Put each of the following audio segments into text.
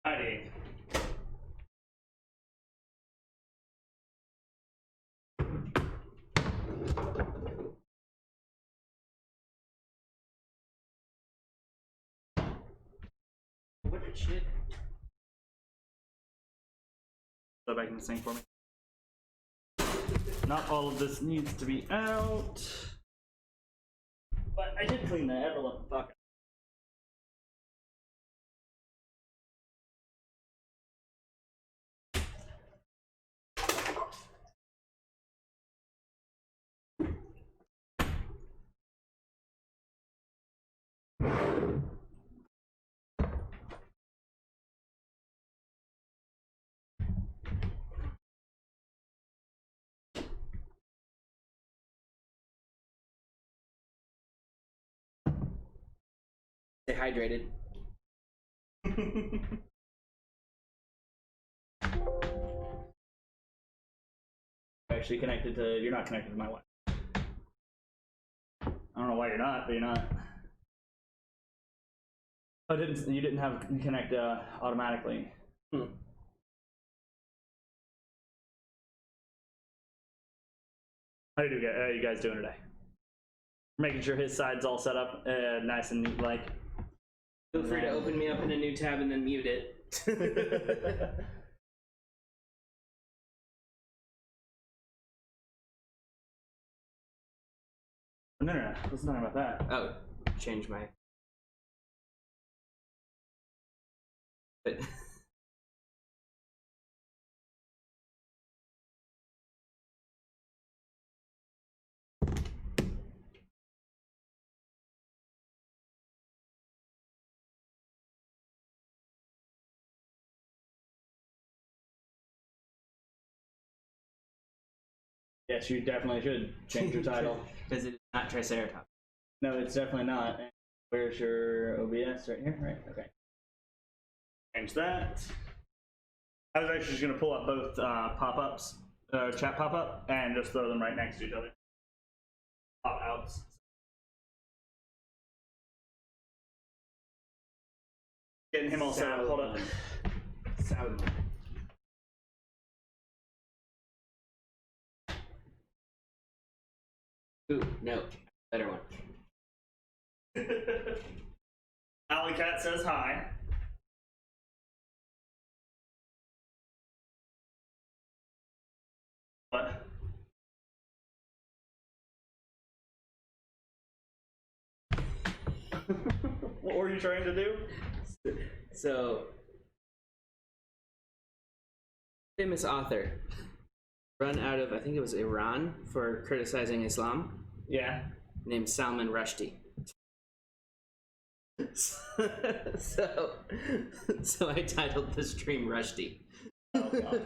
Alrighty. What the shit? Go back in the sink for me. Not all of this needs to be out. But I did clean the Everlyn fuck. Stay hydrated. Actually connected to, you're not connected to my wife. I don't know why you're not, but you're not. Oh, you didn't have connect automatically. How you guys doing today? Making sure his side's all set up nice and neat like. Feel free to open me up in a new tab and then mute it. No, let's not about that. Oh, change my. But Yes, you definitely should change your title. Because it is not Triceratops. No, it's definitely not. Where's your OBS? Right here? Right? Okay. Change that. I was actually just going to pull up both pop-ups, chat pop-up, and just throw them right next to each other. Pop-outs. Getting him all set up. Hold up. Salmon. Ooh, no. Better one. Alley Cat says hi. What? What were you trying to do? So, famous author run out of, I think it was Iran, for criticizing Islam, Yeah. named Salman Rushdie. so I titled the stream Rushdie. Oh gosh.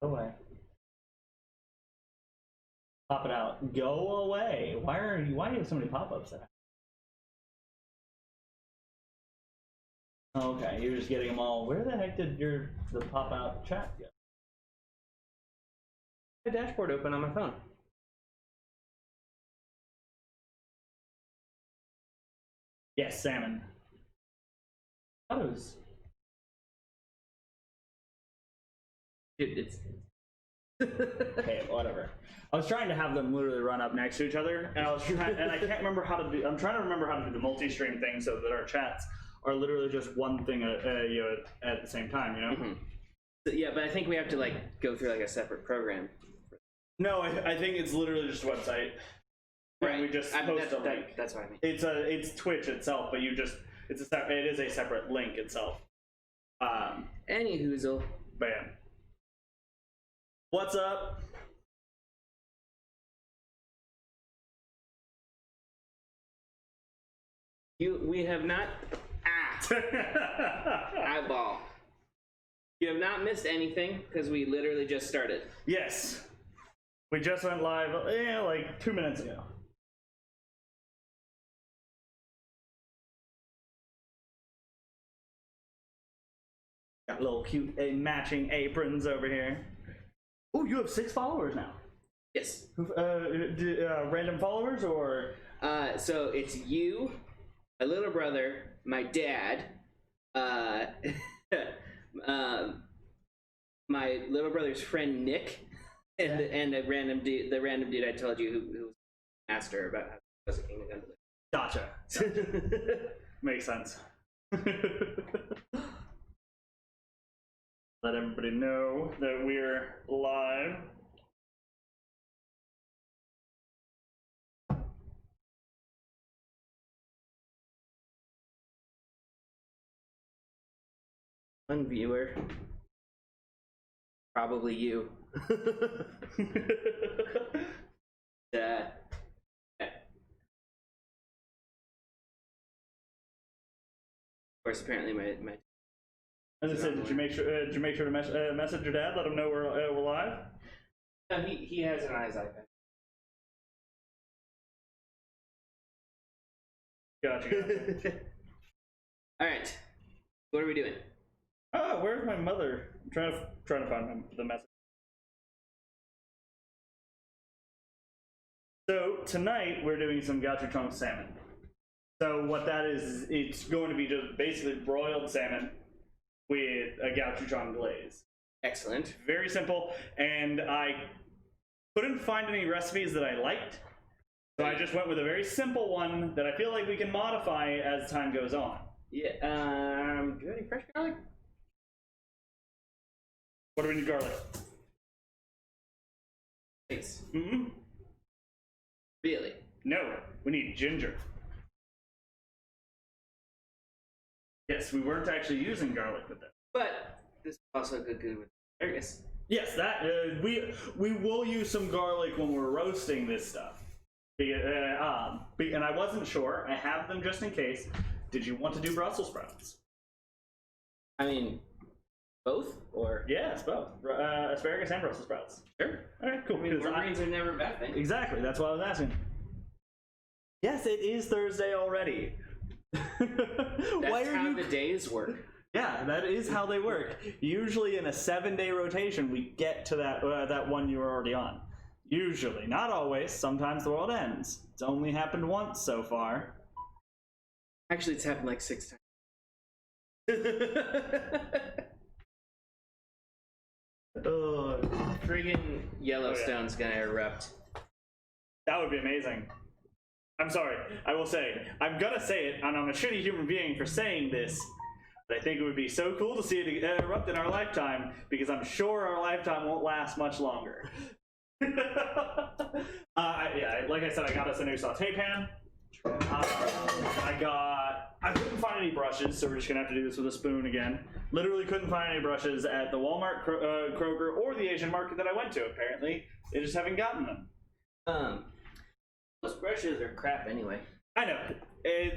Go away. Pop it out. Go away. Why do you have so many pop-ups? Oh, okay, you're just getting them all. Where the heck did the pop-out chat go? My dashboard open on my phone. Yes, salmon. That was. Dude, it's Okay, whatever. I was trying to have them literally run up next to each other, and I can't remember how to do. I'm trying to remember how to do the multi-stream thing so that our chats are literally just one thing, at the same time. You know. Mm-hmm. Yeah, but I think we have to like go through like a separate program. No, I think it's literally just a website. Right. We just post a link. That's what I mean. It's Twitch itself, but it is a separate link itself. Any hoozle. Bam. What's up? We have not eyeball. You have not missed anything because we literally just started. Yes. We just went live like 2 minutes ago. Got little cute matching aprons over here. Oh, you have 6 followers now. Yes. Random followers or? So it's you, my little brother, my dad, my little brother's friend Nick, and the random dude I told you who was master about how was a king of gunplay. Gotcha. Makes sense. Let everybody know that we're live. One viewer. Probably you. Yeah. Of course, apparently my As I said, did you make sure to message your dad? Let him know we're live. no, he has it on his iPad. Gotcha. All right, what are we doing? Oh, where's my mother? I'm trying to find the message. So tonight we're doing some Gochujang salmon. So what that is, it's going to be just basically broiled salmon with a Gochujang glaze. Excellent. Very simple, and I couldn't find any recipes that I liked, so I just went with a very simple one that I feel like we can modify as time goes on. Yeah. Do you have any fresh garlic? What do we need? Garlic. Thanks. Mm-hmm. Really? No, we need ginger. Yes, we weren't actually using garlic with this. But this is also good with asparagus. Yes, that we will use some garlic when we're roasting this stuff. And I wasn't sure. I have them just in case. Did you want to do Brussels sprouts? I mean, both or Yes, both. Asparagus and Brussels sprouts. sure. All right, cool. I mean, Because worm greens are never a bad thing. exactly, that's what I was asking. Yes, it is Thursday already. That's how the days work. Yeah, that is how they work. Usually in a 7-day rotation, we get to that one you were already on. Usually. Not always. Sometimes the world ends. It's only happened once so far. Actually, it's happened like 6 times. Friggin' Yellowstone's gonna erupt. That would be amazing. I'm sorry. I will say. I'm gonna say it, and I'm a shitty human being for saying this. But I think it would be so cool to see it erupt in our lifetime, because I'm sure our lifetime won't last much longer. Yeah, like I said, I got us a new saute pan. I couldn't find any brushes, so we're just gonna have to do this with a spoon again. Literally couldn't find any brushes at the Walmart, Kroger, or the Asian market that I went to. Apparently, they just haven't gotten them. Those brushes are crap anyway. I know.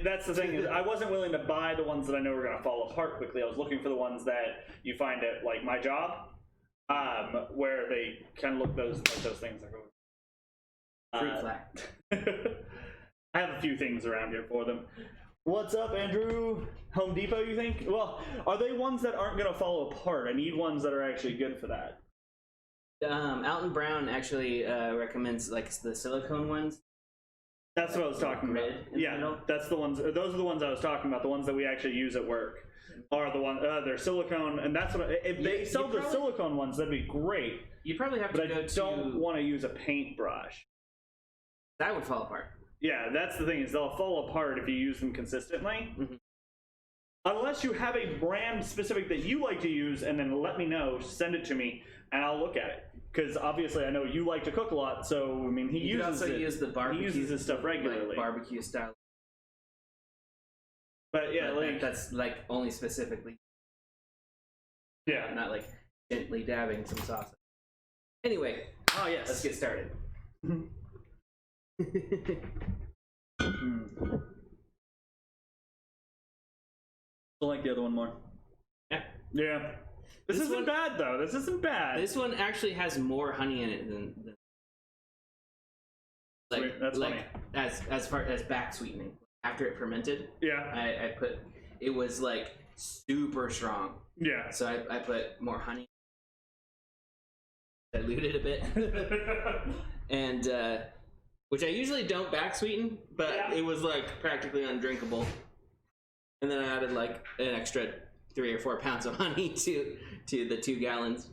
That's the thing. Is I wasn't willing to buy the ones that I know were gonna fall apart quickly. I was looking for the ones that you find at like my job, where they kind of look like those things. Fruit flat. I have a few things around here for them. What's up, Andrew? Home Depot, you think? Well, are they ones that aren't going to fall apart? I need ones that are actually good for that. Alton Brown actually recommends like the silicone ones. That's what I was talking about. Yeah, that's the ones. Those are the ones I was talking about. The ones that we actually use at work are the ones. They're silicone, and that's what. If they sell the silicone ones, that'd be great. You probably have to But go I don't want to use a paintbrush. That would fall apart. Yeah, that's the thing, is they'll fall apart if you use them consistently. Mm-hmm. Unless you have a brand specific that you like to use, and then let me know, send it to me, and I'll look at it. Because obviously I know you like to cook a lot, so I mean he You uses could also use the barbecue. He uses this stuff regularly. Like barbecue style. But yeah, like that's like only specifically. Yeah. Not like gently dabbing some sauce. Anyway. Oh yes. Let's get started. I like the other one more. Yeah. Yeah. This isn't bad though. This isn't bad. This one actually has more honey in it than like that's like funny. as far as back sweetening after it fermented. Yeah. I put it was like super strong. Yeah. So I put more honey. Diluted a bit. And which I usually don't back sweeten, but yeah. it was like practically undrinkable. And then I added like an extra 3 or 4 pounds of honey to the 2 gallons.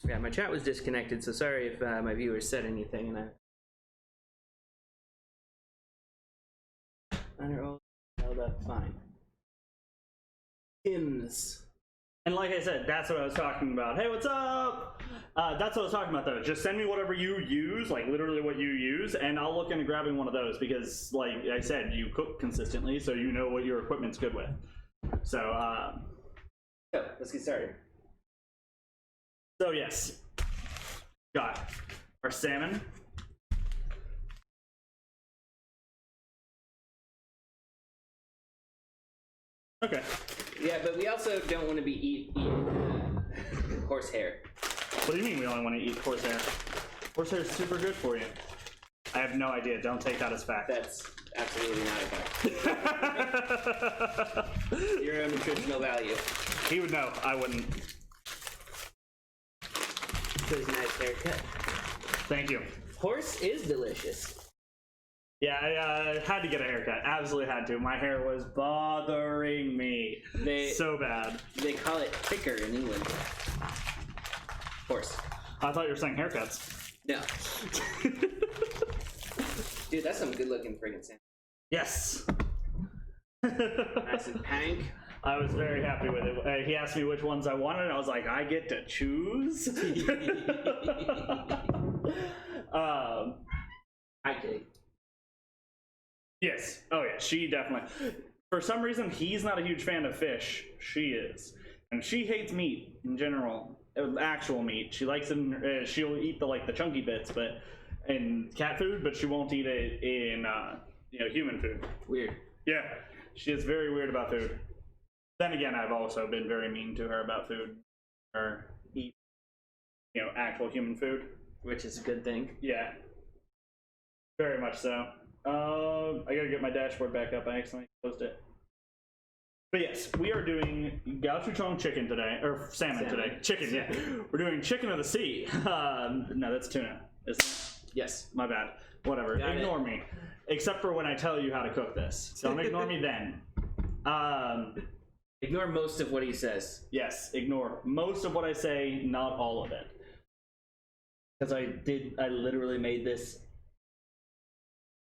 Yeah, my chat was disconnected, so sorry if my viewers said anything, and I held up fine. Hymns. And like I said, that's what I was talking about. Hey, what's up? That's what I was talking about, though. Just send me whatever you use, like literally what you use, and I'll look into grabbing one of those because, like I said, you cook consistently, so you know what your equipment's good with. So, Let's get started. So yes, got our salmon. Okay. Yeah, but we also don't want to be eating horsehair. What do you mean we only want to eat horsehair? Horsehair is super good for you. I have no idea. Don't take that as fact. That's absolutely not a fact. Zero nutritional value. He would know. I wouldn't. It's a nice haircut. Thank you. Horse is delicious. Yeah, I had to get a haircut. Absolutely had to. My hair was bothering me so bad. They call it thicker in England. Horse. I thought you were saying haircuts. No. Dude, that's some good looking friggin' salmon. Yes. Nice and pink. I was very happy with it. He asked me which ones I wanted, and I was like, I get to choose? I did. Yes. Oh, yeah. She definitely. For some reason, he's not a huge fan of fish. She is. And she hates meat in general. Actual meat. She likes it. She'll eat the chunky bits, but in cat food, but she won't eat it in human food. Weird. Yeah. She is very weird about food. Then again, I've also been very mean to her about food. Or eat, actual human food. Which is a good thing. Yeah. Very much so. I gotta get my dashboard back up. I accidentally closed it. But yes, we are doing Gochujang chicken today, or salmon today. Chicken, yeah. We're doing chicken of the sea. No, that's tuna. Yes. My bad. Whatever. Ignore me. Except for when I tell you how to cook this. Don't ignore me then. Ignore most of what he says. Yes, ignore most of what I say, not all of it. Because I literally made this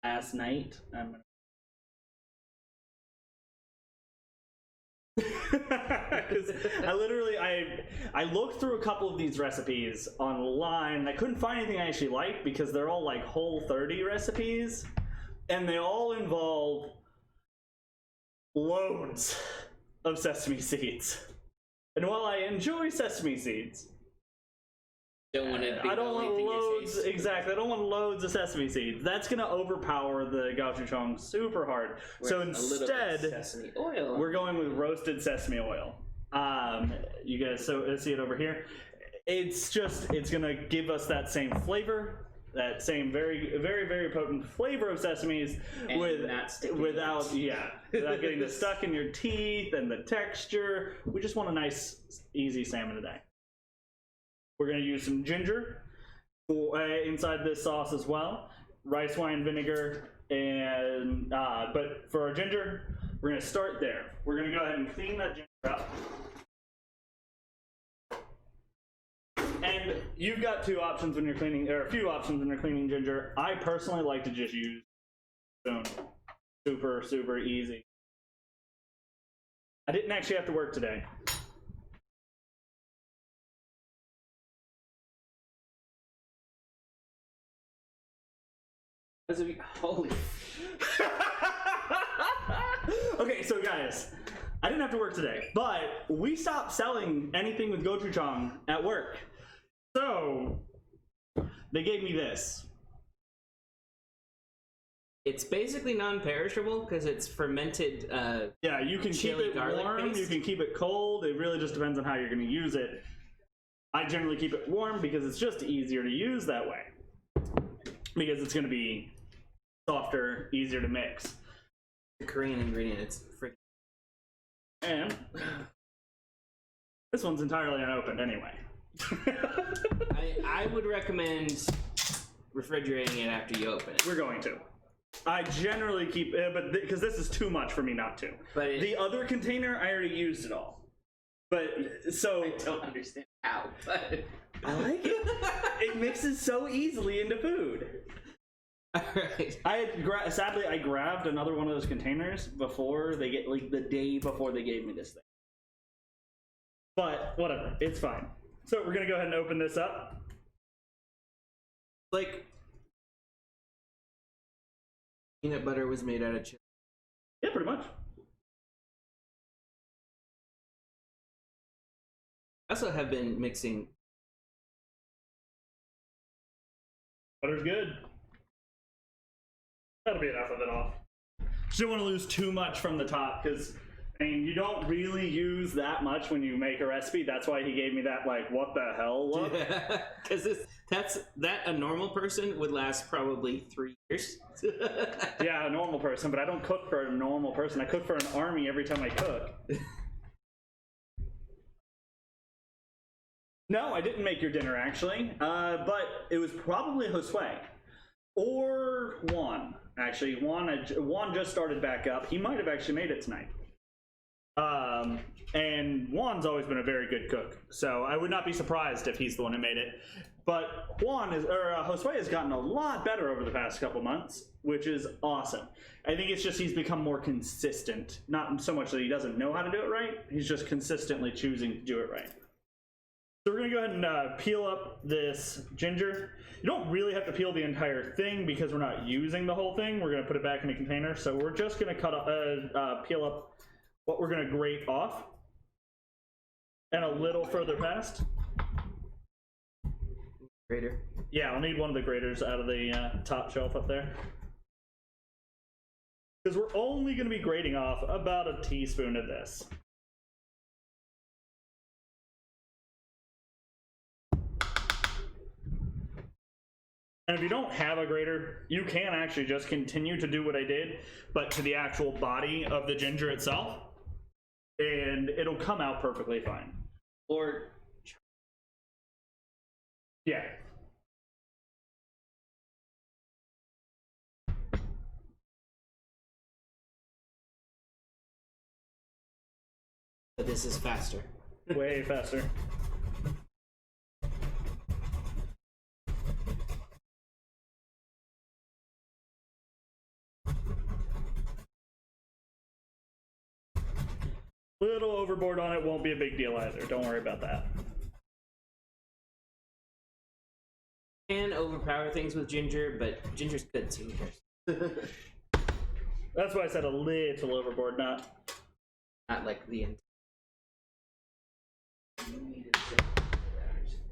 last night. I looked through a couple of these recipes online. I couldn't find anything I actually liked because they're all like Whole30 recipes, and they all involve loads of sesame seeds. And while I enjoy sesame seeds, I don't want loads. Exactly, I don't want loads of sesame seeds. That's gonna overpower the gochujang super hard. So instead, sesame oil. We're going with roasted sesame oil. You guys see it over here. It's gonna give us that same flavor, that same very, very, very potent flavor of sesames, and without getting it stuck in your teeth and the texture. We just want a nice, easy salmon today. We're going to use some ginger inside this sauce as well, rice wine vinegar, and but for our ginger, we're going to start there. We're going to go ahead and clean that ginger up. And you've got two options when you're cleaning, or a few options when you're cleaning ginger. I personally like to just use spoon. Super, super easy. I didn't actually have to work today. Holy. Okay, so guys, I didn't have to work today, but we stopped selling anything with gochujang at work. So they gave me this. It's basically non-perishable because it's fermented. Yeah, you can keep it warm, paste. you can keep it cold. It really just depends on how you're going to use it. I generally keep it warm because it's just easier to use that way. Because it's going to be softer, easier to mix. The Korean ingredient, it's freaking. And This one's entirely unopened anyway. I would recommend refrigerating it after you open it. We're going to. I generally keep, but because this is too much for me not to. But the other container, I already used it all. But so I don't understand how, but I like it. It mixes so easily into food. all right. Sadly, I grabbed another one of those containers before they get the day before they gave me this thing. But whatever, it's fine. So we're gonna go ahead and open this up. Like peanut butter was made out of chili. Yeah, pretty much. I also have been mixing. Butter's good. That'll be enough of it off. Just don't want to lose too much from the top because, I mean, you don't really use that much when you make a recipe. That's why he gave me that, like, what the hell look. Because that a normal person would last probably 3 years. Yeah, a normal person, but I don't cook for a normal person. I cook for an army every time I cook. No, I didn't make your dinner, actually. But it was probably Josue. Or Juan. Actually, Juan just started back up. He might have actually made it tonight. And Juan's always been a very good cook, so I would not be surprised if he's the one who made it. But Josue has gotten a lot better over the past couple months, which is awesome. I think it's just he's become more consistent. Not so much that he doesn't know how to do it right, he's just consistently choosing to do it right. So we're gonna go ahead and peel up this ginger. You don't really have to peel the entire thing because we're not using the whole thing. We're gonna put it back in a container. So we're just gonna peel up what we're gonna grate off, and a little further past. Grater. Yeah, I'll need one of the graters out of the top shelf up there. Because we're only gonna be grating off about a teaspoon of this. And if you don't have a grater, you can actually just continue to do what I did, but to the actual body of the ginger itself, and it'll come out perfectly fine. Or yeah. but this is faster. Way faster. Little overboard on it won't be a big deal either. Don't worry about that. Can overpower things with ginger, but ginger's good, so who cares? That's why I said a little overboard, not like the end.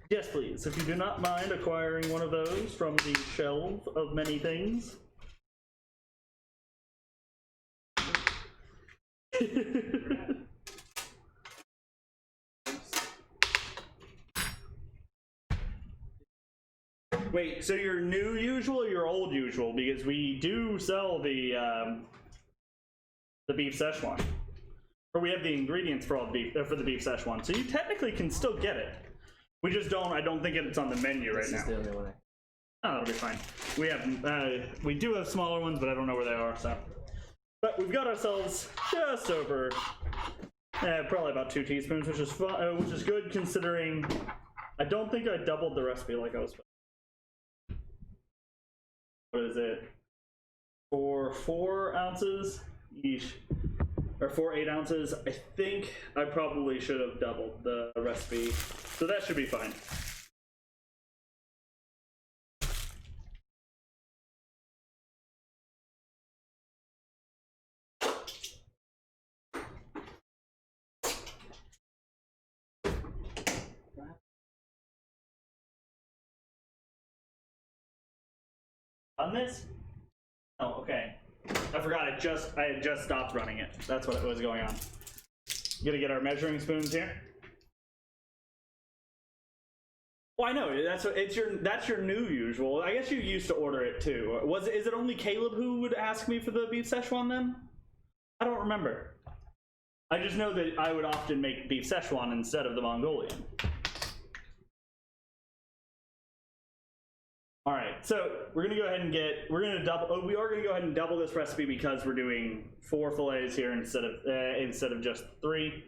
Yes, please. If you do not mind acquiring one of those from the shelf of many things. Wait, so your new usual or your old usual? Because we do sell the beef Szechuan, or we have the ingredients for all the beef for the beef Szechuan, so you technically can still get it. We just don't. I don't think it's on the menu right now. This is the only one. Oh, that'll be fine. We have we do have smaller ones, but I don't know where they are. So, but we've got ourselves just over probably about 2 teaspoons, which is good considering I don't think I doubled the recipe like I was supposed to. What is it? For 4 ounces each, or 4 8-ounces, I think I probably should have doubled the recipe, so that should be fine. On this? Oh, okay. I forgot. I had just stopped running it. That's what was going on. Gonna get our measuring spoons here. Well, I know that's your new usual. I guess you used to order it too. Is it only Caleb who would ask me for the beef Szechuan then? I don't remember. I just know that I would often make beef Szechuan instead of the Mongolian. All right, so we're gonna go ahead and we are gonna go ahead and double this recipe because we're doing 4 fillets here instead of just 3.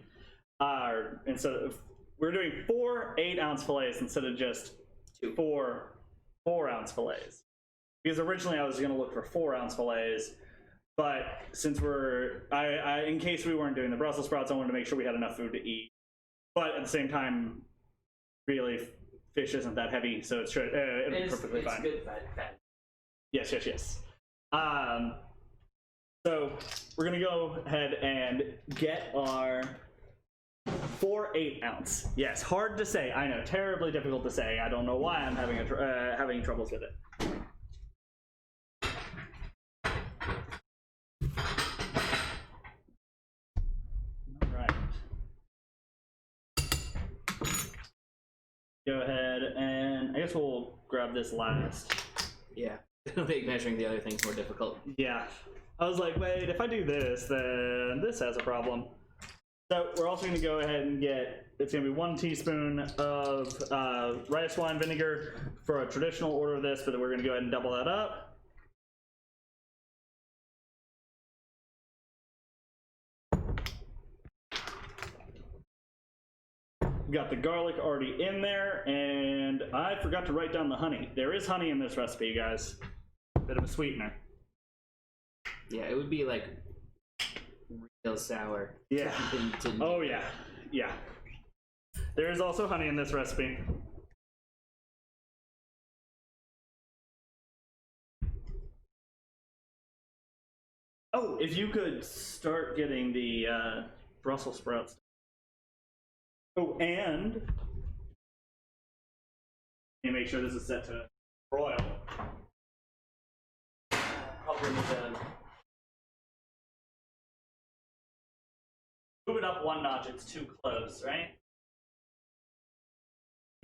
We're doing 4 8-ounce fillets instead of just 4 4-ounce fillets. Because originally I was gonna look for 4-ounce fillets, but since in case we weren't doing the Brussels sprouts, I wanted to make sure we had enough food to eat. But at the same time, really, fish isn't that heavy, so it's perfectly fine. It's good fat. Yes. So we're gonna go ahead and get our 4 8-ounce. Yes, hard to say. I know, terribly difficult to say. I don't know why I'm having troubles with it. Go ahead and I guess we'll grab this last. Yeah, it'll make measuring the other things more difficult. Yeah. I was like, wait, if I do this, then this has a problem. So we're also going to go ahead and it's going to be 1 teaspoon of rice wine vinegar for a traditional order of this, but then we're going to go ahead and double that up. Got the garlic already in there, and I forgot to write down the honey. There is honey in this recipe, you guys. Bit of a sweetener. Yeah, it would be like real sour. Yeah. Oh yeah, yeah. There is also honey in this recipe. Oh, if you could start getting the Brussels sprouts. Oh, and let me make sure this is set to broil. Probably need to move it up 1 notch. It's too close, right?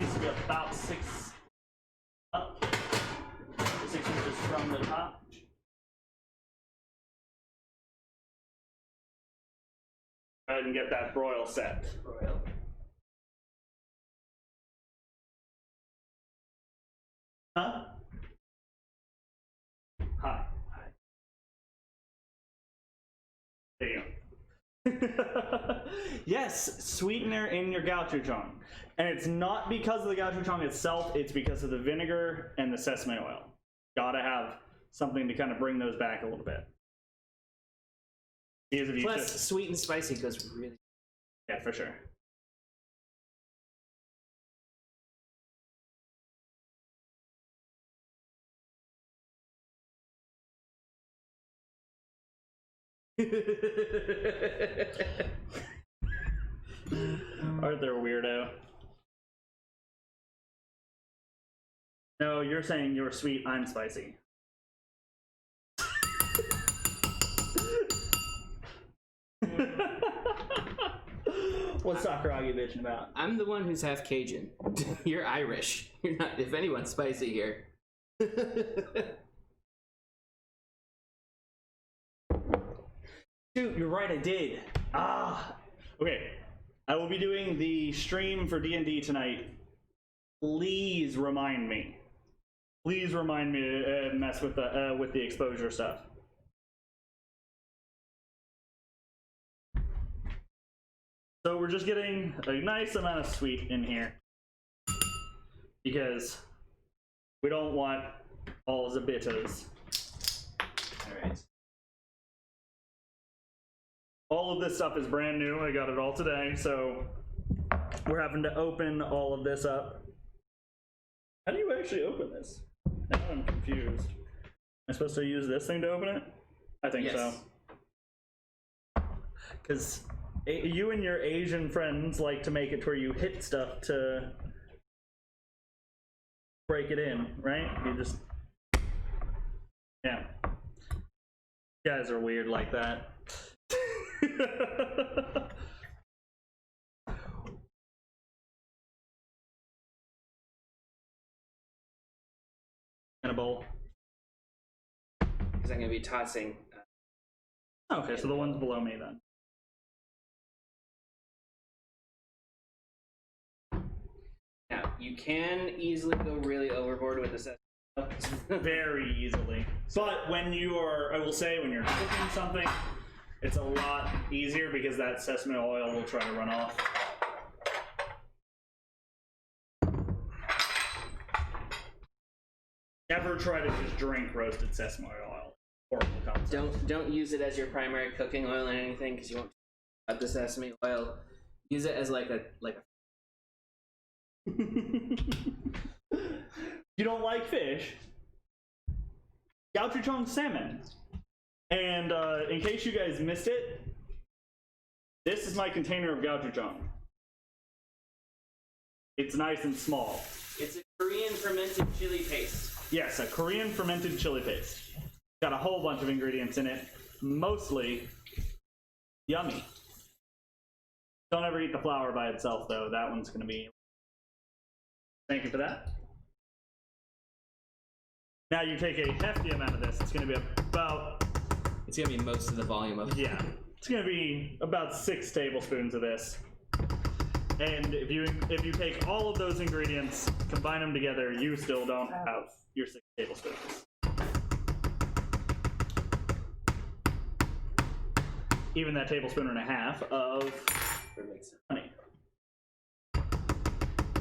It needs to be about 6 up, 6 inches from the top. Go ahead and get that broil set. Broil. Huh? Hi. There you go. Yes, sweetener in your gochujang. And it's not because of the gochujang itself, it's because of the vinegar and the sesame oil. Gotta have something to kind of bring those back a little bit. Plus, sweet and spicy goes really. Yeah, for sure. Arthur, weirdo. No, you're saying you're sweet, I'm spicy. What's Sakuragi bitching about? I'm the one who's half Cajun. You're Irish. You're not, if anyone's spicy here. Shoot, you're right, I did. Okay. I will be doing the stream for D&D tonight. Please remind me. Please remind me to mess with the exposure stuff. So we're just getting a nice amount of sweet in here because we don't want all the bitters. All right. All of this stuff is brand new. I got it all today, so we're having to open all of this up. How do you actually open this? Now I'm confused. Am I supposed to use this thing to open it? I think so. Because you and your Asian friends like to make it where you hit stuff to break it in, right? You just... Yeah. You guys are weird like that. In a bowl. Because I'm going to be tossing. Okay, so the one's below me then. Now, you can easily go really overboard with the sesame oil. Very easily. But when you are, I will say, when you're cooking something, it's a lot easier because that sesame oil will try to run off. Never try to just drink roasted sesame oil. Horrible concept. Don't use it as your primary cooking oil or anything because you won't cut the sesame oil. Use it as like a You don't like fish? Gochujang Salmon. And in case you guys missed it, this is my container of gochujang. It's nice and small. It's a Korean fermented chili paste. Yes, a Korean fermented chili paste. Got a whole bunch of ingredients in it, mostly yummy. Don't ever eat the flour by itself, though. That one's going to be... Thank you for that. Now you take a hefty amount of this. It's going to be about... It's gonna be most of the volume of it. Yeah. It's going to be about 6 tablespoons of this. And if you take all of those ingredients, combine them together, you still don't have your 6 tablespoons. Even that tablespoon and a half of honey.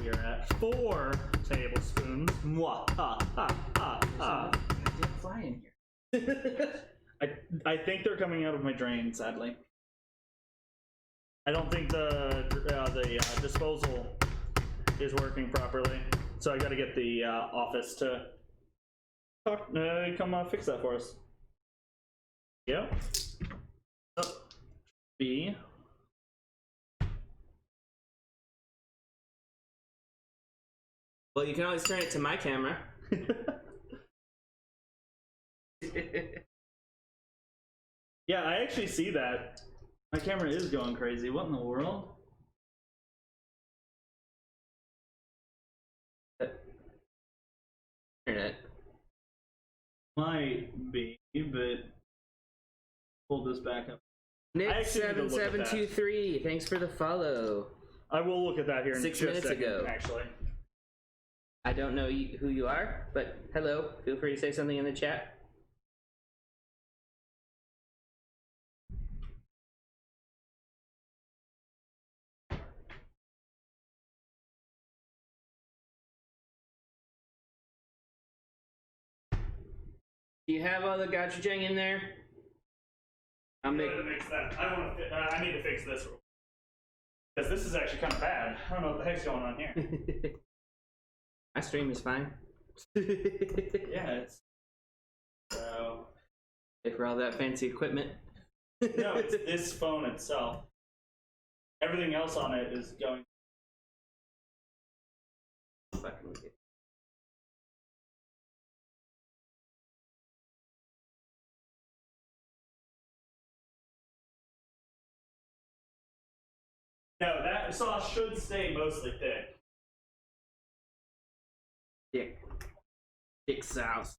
We are at 4 tablespoons. Mwah, ha, ha, ha, ha. Goddamn fly in here. I think they're coming out of my drain, sadly. I don't think the disposal is working properly, so I got to get the office to come fix that for us. Yeah. Oh, B. Well, you can always turn it to my camera. Yeah, I actually see that. My camera is going crazy. What in the world? Internet. Might be, but pull this back up. Nick7723, thanks for the follow. I will look at that here in 6 just minutes a second, ago. actually. I don't know who you are, but hello. Feel free to say something in the chat. Do you have all the gochujang in there? I'm going to mix that. I need to fix this because this is actually kind of bad. I don't know what the heck's going on here. My stream is fine. Yeah, it's so. Pay for all that fancy equipment. No, it's this phone itself. Everything else on it is going. Fucking good. No, that sauce should stay mostly thick. Thick sauce.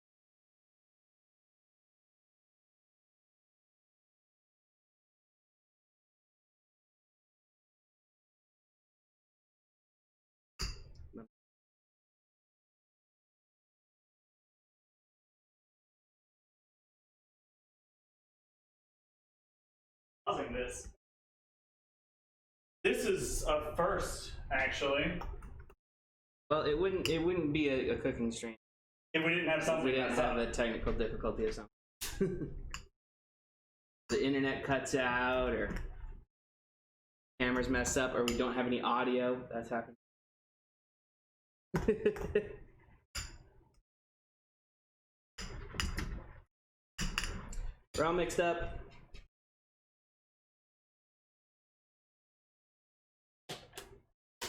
Pausing this. This is a first, actually. Well, it wouldn't be a cooking stream If we didn't have if something. we didn't have a technical difficulty or something. The internet cuts out, or cameras mess up, or we don't have any audio. That's happened. We're all mixed up.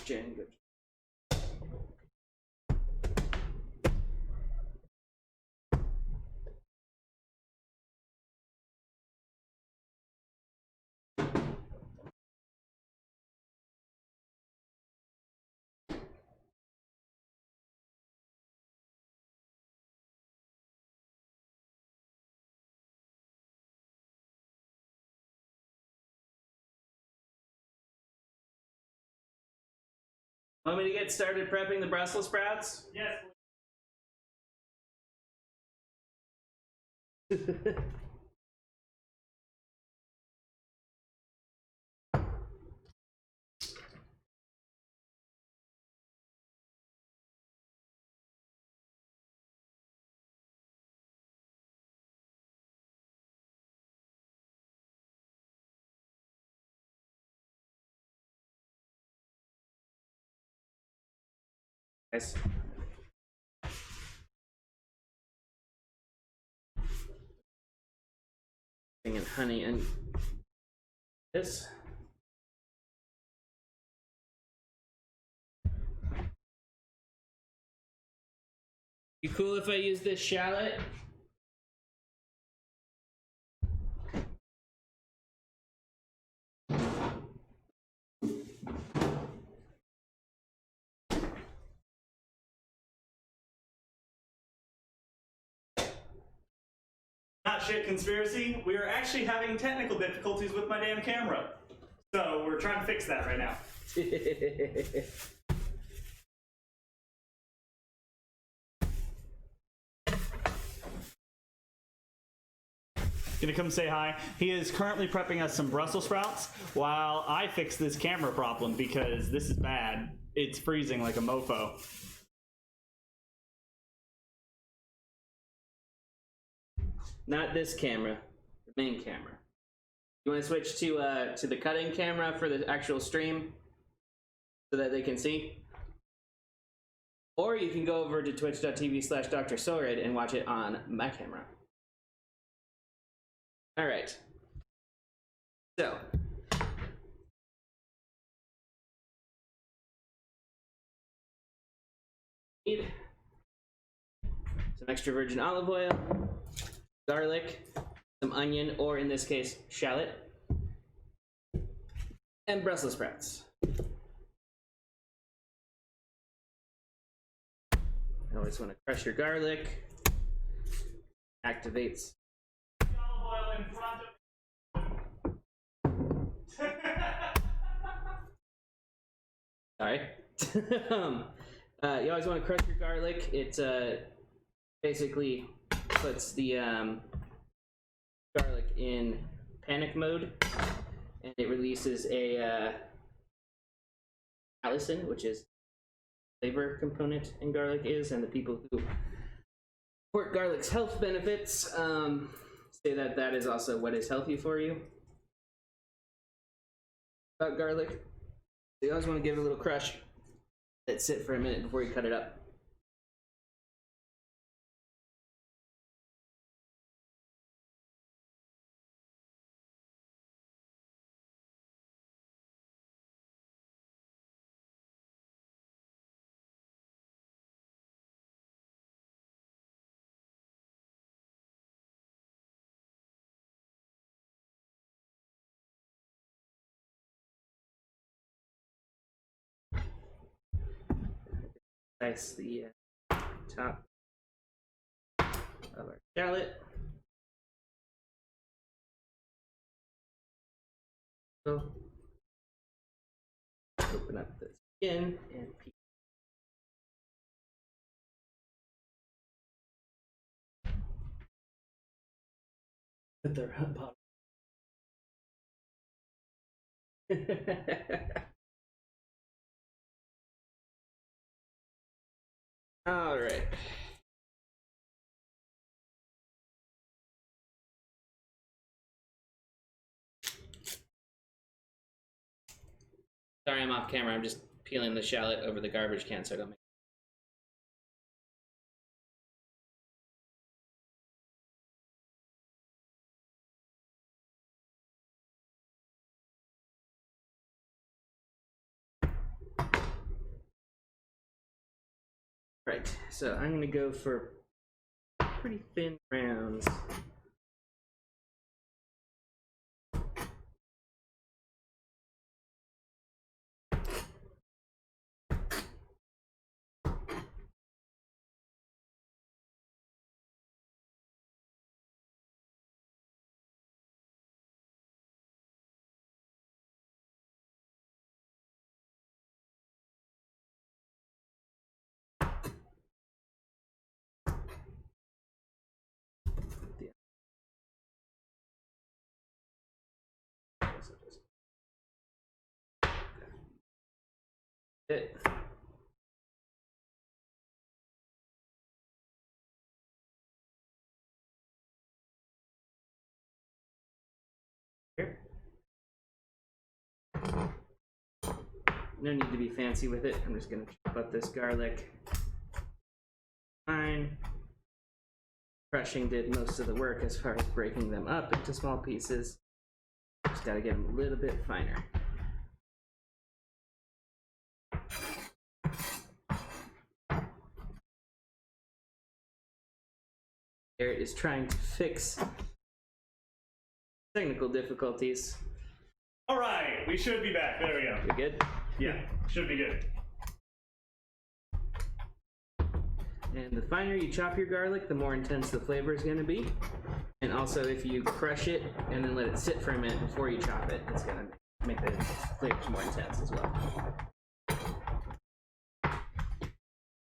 Jen, Want me to get started prepping the Brussels sprouts? Yes. Guys. And honey and this. You cool if I use this shallot? Not shit conspiracy. We are actually having technical difficulties with my damn camera. So we're trying to fix that right now. Gonna come say hi. He is currently prepping us some Brussels sprouts while I fix this camera problem because this is bad. It's freezing like a mofo. Not this camera, the main camera. You want to switch to the cutting camera for the actual stream so that they can see? Or you can go over to twitch.tv/Dr. Sored and watch it on my camera. All right. So. Need some extra virgin olive oil, garlic, some onion, or in this case, shallot, and Brussels sprouts. You always want to crush your garlic. Activates. Olive oil in front of Sorry. You always want to crush your garlic. It basically puts the garlic in panic mode, and it releases a allicin, which is flavor component in garlic is, and the people who support garlic's health benefits say that that is also what is healthy for you. About garlic, you always want to give it a little crush. Let it sit for a minute before you cut it up. Slice the top of our shallot. So, open up the skin and peel. Put their bottom. All right. Sorry, I'm off camera. I'm just peeling the shallot over the garbage can so I don't make. Right, so I'm gonna go for pretty thin rounds. no need to be fancy with it. I'm just gonna chop up this garlic. Fine. Crushing did most of the work as far as breaking them up into small pieces. Just gotta get them a little bit finer. Garrett is trying to fix technical difficulties. All right, we should be back. There we go. You good? Yeah, should be good. And the finer you chop your garlic, the more intense the flavor is going to be. And also, if you crush it and then let it sit for a minute before you chop it, it's going to make the flavors more intense as well.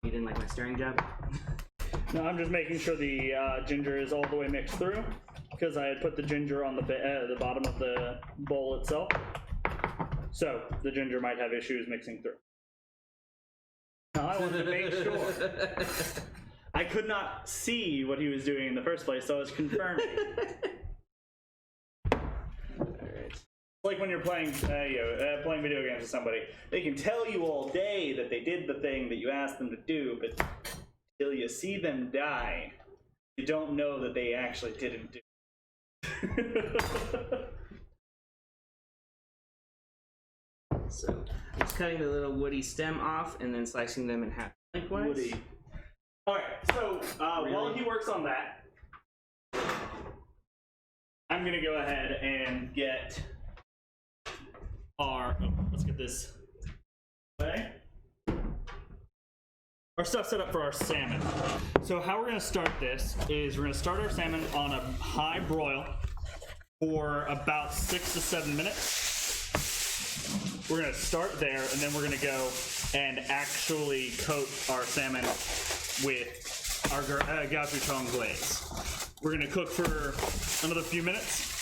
You didn't like my stirring job? No, I'm just making sure the ginger is all the way mixed through, because I had put the ginger on the bottom of the bowl itself. So the ginger might have issues mixing through. Now, I wanted to make sure. I could not see what he was doing in the first place, so I was confirming. Alright. Like when you're playing playing video games with somebody, they can tell you all day that they did the thing that you asked them to do, but until you see them die, you don't know that they actually didn't do it. So, just cutting the little woody stem off and then slicing them in half lengthwise. Woody. Alright, so while he works on that, I'm gonna go ahead and get let's get this away. Our stuff set up for our salmon. So how we're gonna start this is we're gonna start our salmon on a high broil for about 6 to 7 minutes. We're gonna start there, and then we're gonna go and actually coat our salmon with our gochujang glaze. We're gonna cook for another few minutes,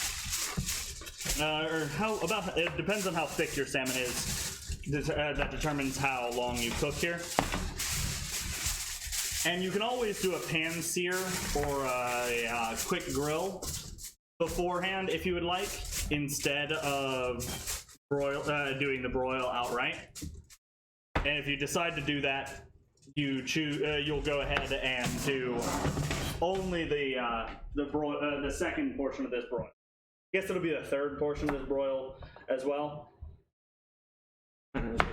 it depends on how thick your salmon is. That determines how long you cook here. And you can always do a pan sear or a quick grill beforehand if you would like, instead of doing the broil outright. And if you decide to do that, you'll go ahead and do only the second portion of this broil. I guess it'll be the third portion of this broil as well.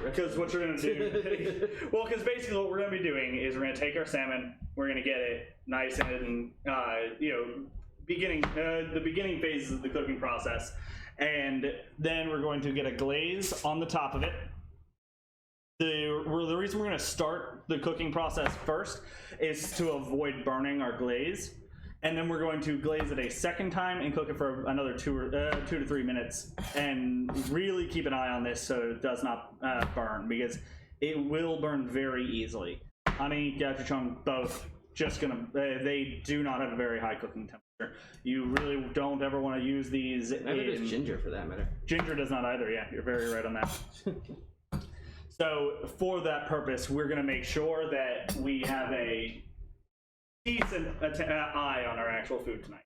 Because what you're going to do, well, because basically what we're going to be doing is we're going to take our salmon, we're going to get it nice and the beginning phases of the cooking process, and then we're going to get a glaze on the top of it. The reason we're going to start the cooking process first is to avoid burning our glaze, and then we're going to glaze it a second time and cook it for another 2 to 3 minutes, and really keep an eye on this so it does not burn, because it will burn very easily. Honey, gochujang, both they do not have a very high cooking temperature. You really don't ever want to use these. Neither does ginger, for that matter. Ginger does not either. Yeah, you're very right on that. So for that purpose, we're going to make sure that we have a decent eye on our actual food tonight.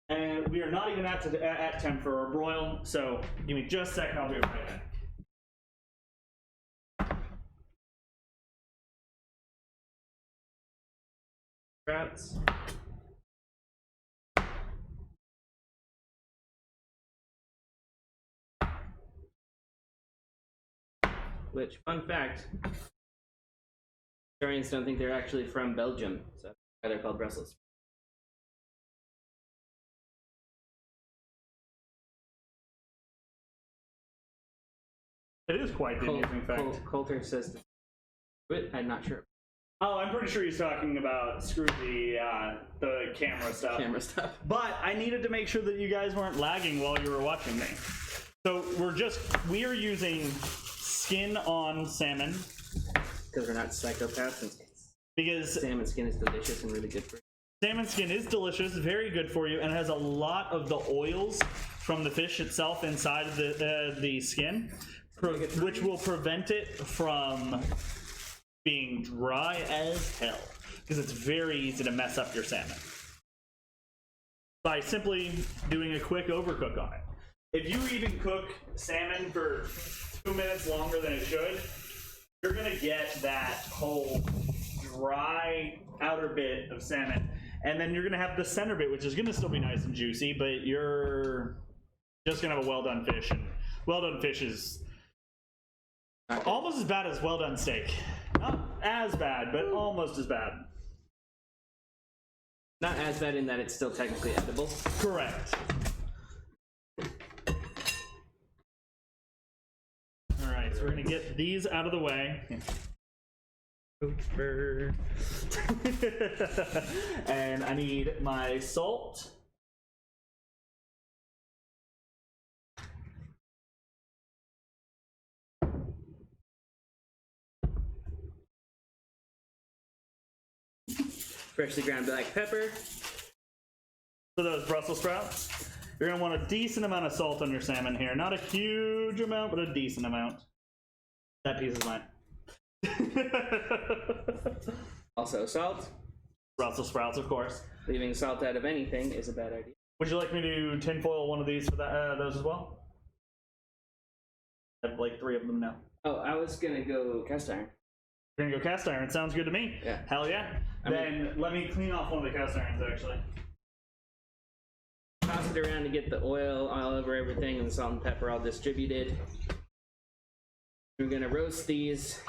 And we are not even at temp for our broil, so give me just a second, I'll be right back. Sprouts. Which, fun fact, historians don't think they're actually from Belgium, so that's why they're called Brussels. It is quite the amusing fact. Coulter says, I'm not sure. Oh, I'm pretty sure he's talking about screw the camera stuff. But I needed to make sure that you guys weren't lagging while you were watching me. So we are using skin on salmon. Because we're not psychopaths. Because salmon skin is delicious and really good for you. Salmon skin is delicious, very good for you, and has a lot of the oils from the fish itself inside of the skin, which will prevent it from being dry as hell, because it's very easy to mess up your salmon by simply doing a quick overcook on it. if you even cook salmon for 2 minutes longer than it should, you're gonna get that whole dry outer bit of salmon, and then you're gonna have the center bit, which is gonna still be nice and juicy, but you're just gonna have a well done fish, and well done fish is almost as bad as well done steak. Not as bad, but almost as bad. Not as bad in that it's still technically edible. Correct. All right, so we're gonna get these out of the way. And I need my salt. Freshly ground black pepper. For those Brussels sprouts, you're gonna want a decent amount of salt on your salmon here. Not a huge amount, but a decent amount. That piece is mine. Also salt. Brussels sprouts, of course. Leaving salt out of anything is a bad idea. Would you like me to tinfoil one of these for that, those as well? I have like 3 of them now. Oh, I was gonna go cast iron. You're gonna go cast iron. Sounds good to me. Yeah. Hell yeah. Then let me clean off one of the cast irons, actually. Toss it around to get the oil all over everything and the salt and pepper all distributed. We're gonna roast these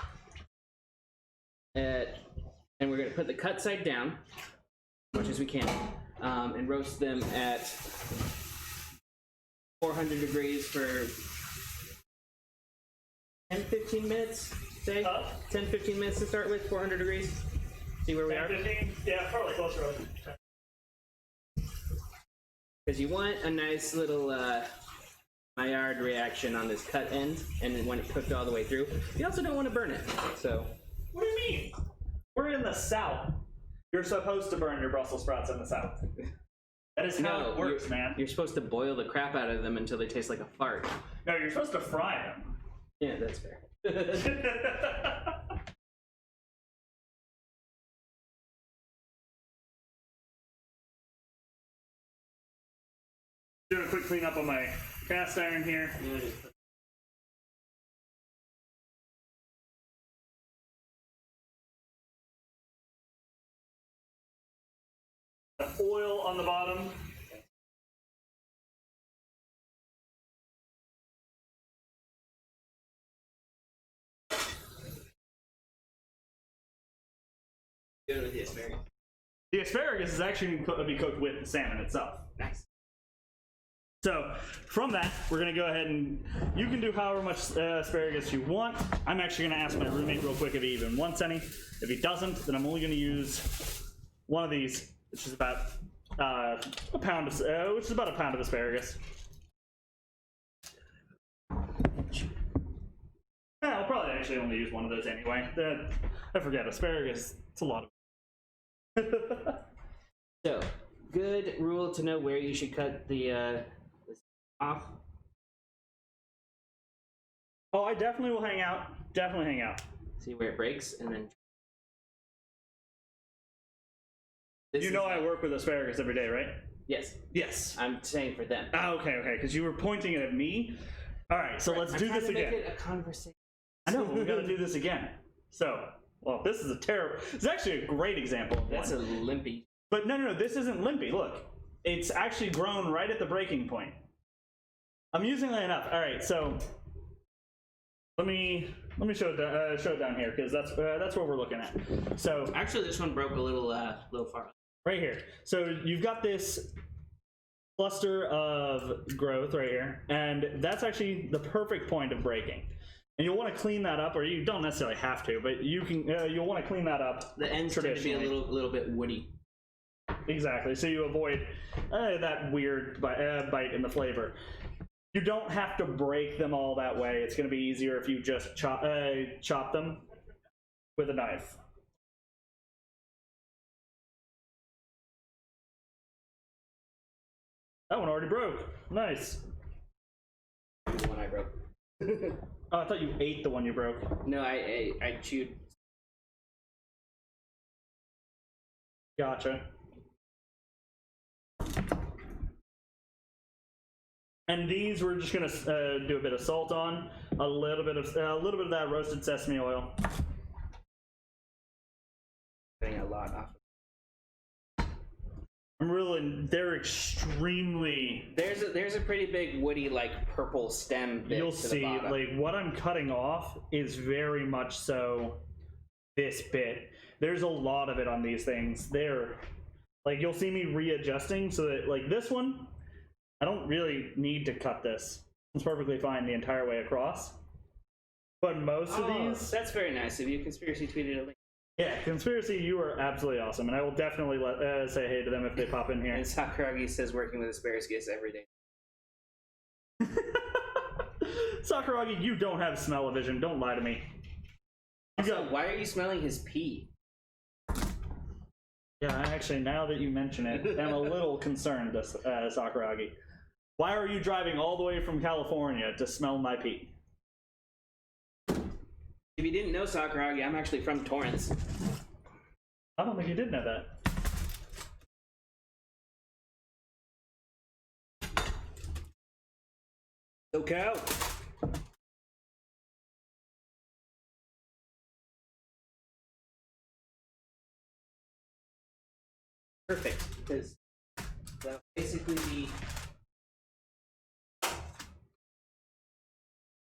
and we're gonna put the cut side down as much as we can, and roast them at 400 degrees for 10-15 minutes, say? 10-15 minutes to start with, 400 degrees. See where we are? 15? Yeah, probably closer. Because you want a nice little Maillard reaction on this cut end, and then when it cooked all the way through. You also don't want to burn it, so... What do you mean? We're in the South. You're supposed to burn your Brussels sprouts in the South. That is how it works, man. You're supposed to boil the crap out of them until they taste like a fart. No, you're supposed to fry them. Yeah, that's fair. Doing a quick cleanup on my cast iron here. Oil on the bottom. Good with the asparagus. The asparagus is actually going to be cooked with the salmon itself. Nice. So from that, we're going to go ahead and you can do however much asparagus you want. I'm actually going to ask my roommate real quick if he even wants any. If he doesn't, then I'm only going to use one of these, which is about a pound of asparagus. I'll probably actually only use one of those anyway. I forget, asparagus, it's a lot of So, good rule to know where you should cut the off. Oh, I definitely will hang out. Definitely hang out. See where it breaks, and then... You know I work with asparagus every day, right? Yes. Yes. I'm saying for them. Ah, okay, because you were pointing it at me. All right, so let's do this again. Make it a conversation. I know, but we got to do this again. So, well, this is a terrible. It's actually a great example of That's one. a limpy. But no, this isn't limpy. Look, it's actually grown right at the breaking point. Amusingly enough. All right, so let me show it down here because that's what we're looking at. So Actually, this one broke a little far. right here. So you've got this cluster of growth right here, and that's actually the perfect point of breaking. And you'll want to clean that up, or you don't necessarily have to, but you can. You'll want to clean that up. The ends tend to be a little bit woody. Exactly. So you avoid that weird bite in the flavor. You don't have to break them all that way. It's going to be easier if you just chop them with a knife. That one already broke. Nice. The one I broke. Oh, I thought you ate the one you broke. No, I chewed. Gotcha. And these we're just gonna do a bit of salt on, a little bit of that roasted sesame oil. Getting a lot off. They're extremely. There's a pretty big woody like purple stem bit You'll to the see, bottom. like what I'm cutting off is very much so this bit. There's a lot of it on these things. They're like you'll see me readjusting so that like this one, I don't really need to cut this. It's perfectly fine the entire way across. But most of these, that's very nice of you. Conspiracy tweeted a link. yeah, Conspiracy, you are absolutely awesome, and I will definitely say hey to them if they pop in here. And Sakuragi says working with asparagus every day. Sakuragi, you don't have smell-o-vision. Don't lie to me. Also, why are you smelling his pee? Yeah, actually, now that you mention it, I'm a little concerned, Sakuragi. Why are you driving all the way from California to smell my pee? If you didn't know, Sakuragi, I'm actually from Torrance. I don't think you did know that. Okay. Perfect, because that'll basically be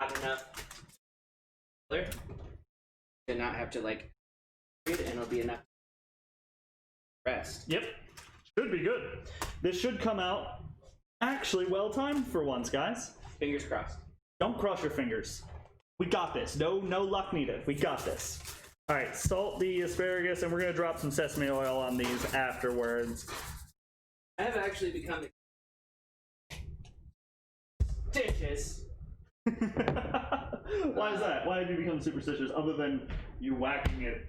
not enough color to not have to like and it'll be enough rest. Yep. Should be good. This should come out actually well timed for once, guys. Fingers crossed. Don't cross your fingers. We got this. No luck needed. We got this. All right, salt the asparagus, and we're gonna drop some sesame oil on these afterwards. I have actually become superstitious. Why is that? Why have you become superstitious other than you whacking it?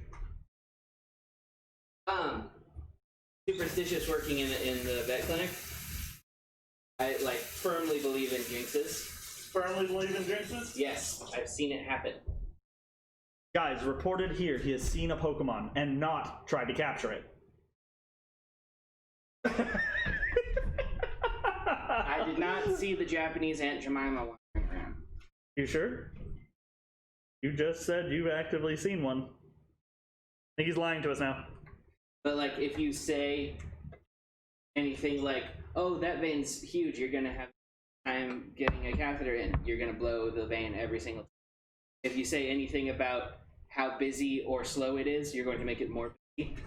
Superstitious working in the vet clinic. I like firmly believe in jinxes. Firmly believe in jinxes? Yes, I've seen it happen. Guys, reported here, he has seen a Pokemon and not tried to capture it. I did not see the Japanese Aunt Jemima walking around. You sure? You just said you've actively seen one. I think he's lying to us now. But like, if you say anything like, "Oh, that vein's huge," you're gonna have time getting a catheter in. You're gonna blow the vein every single time. If you say anything about how busy or slow it is, you're going to make it more busy.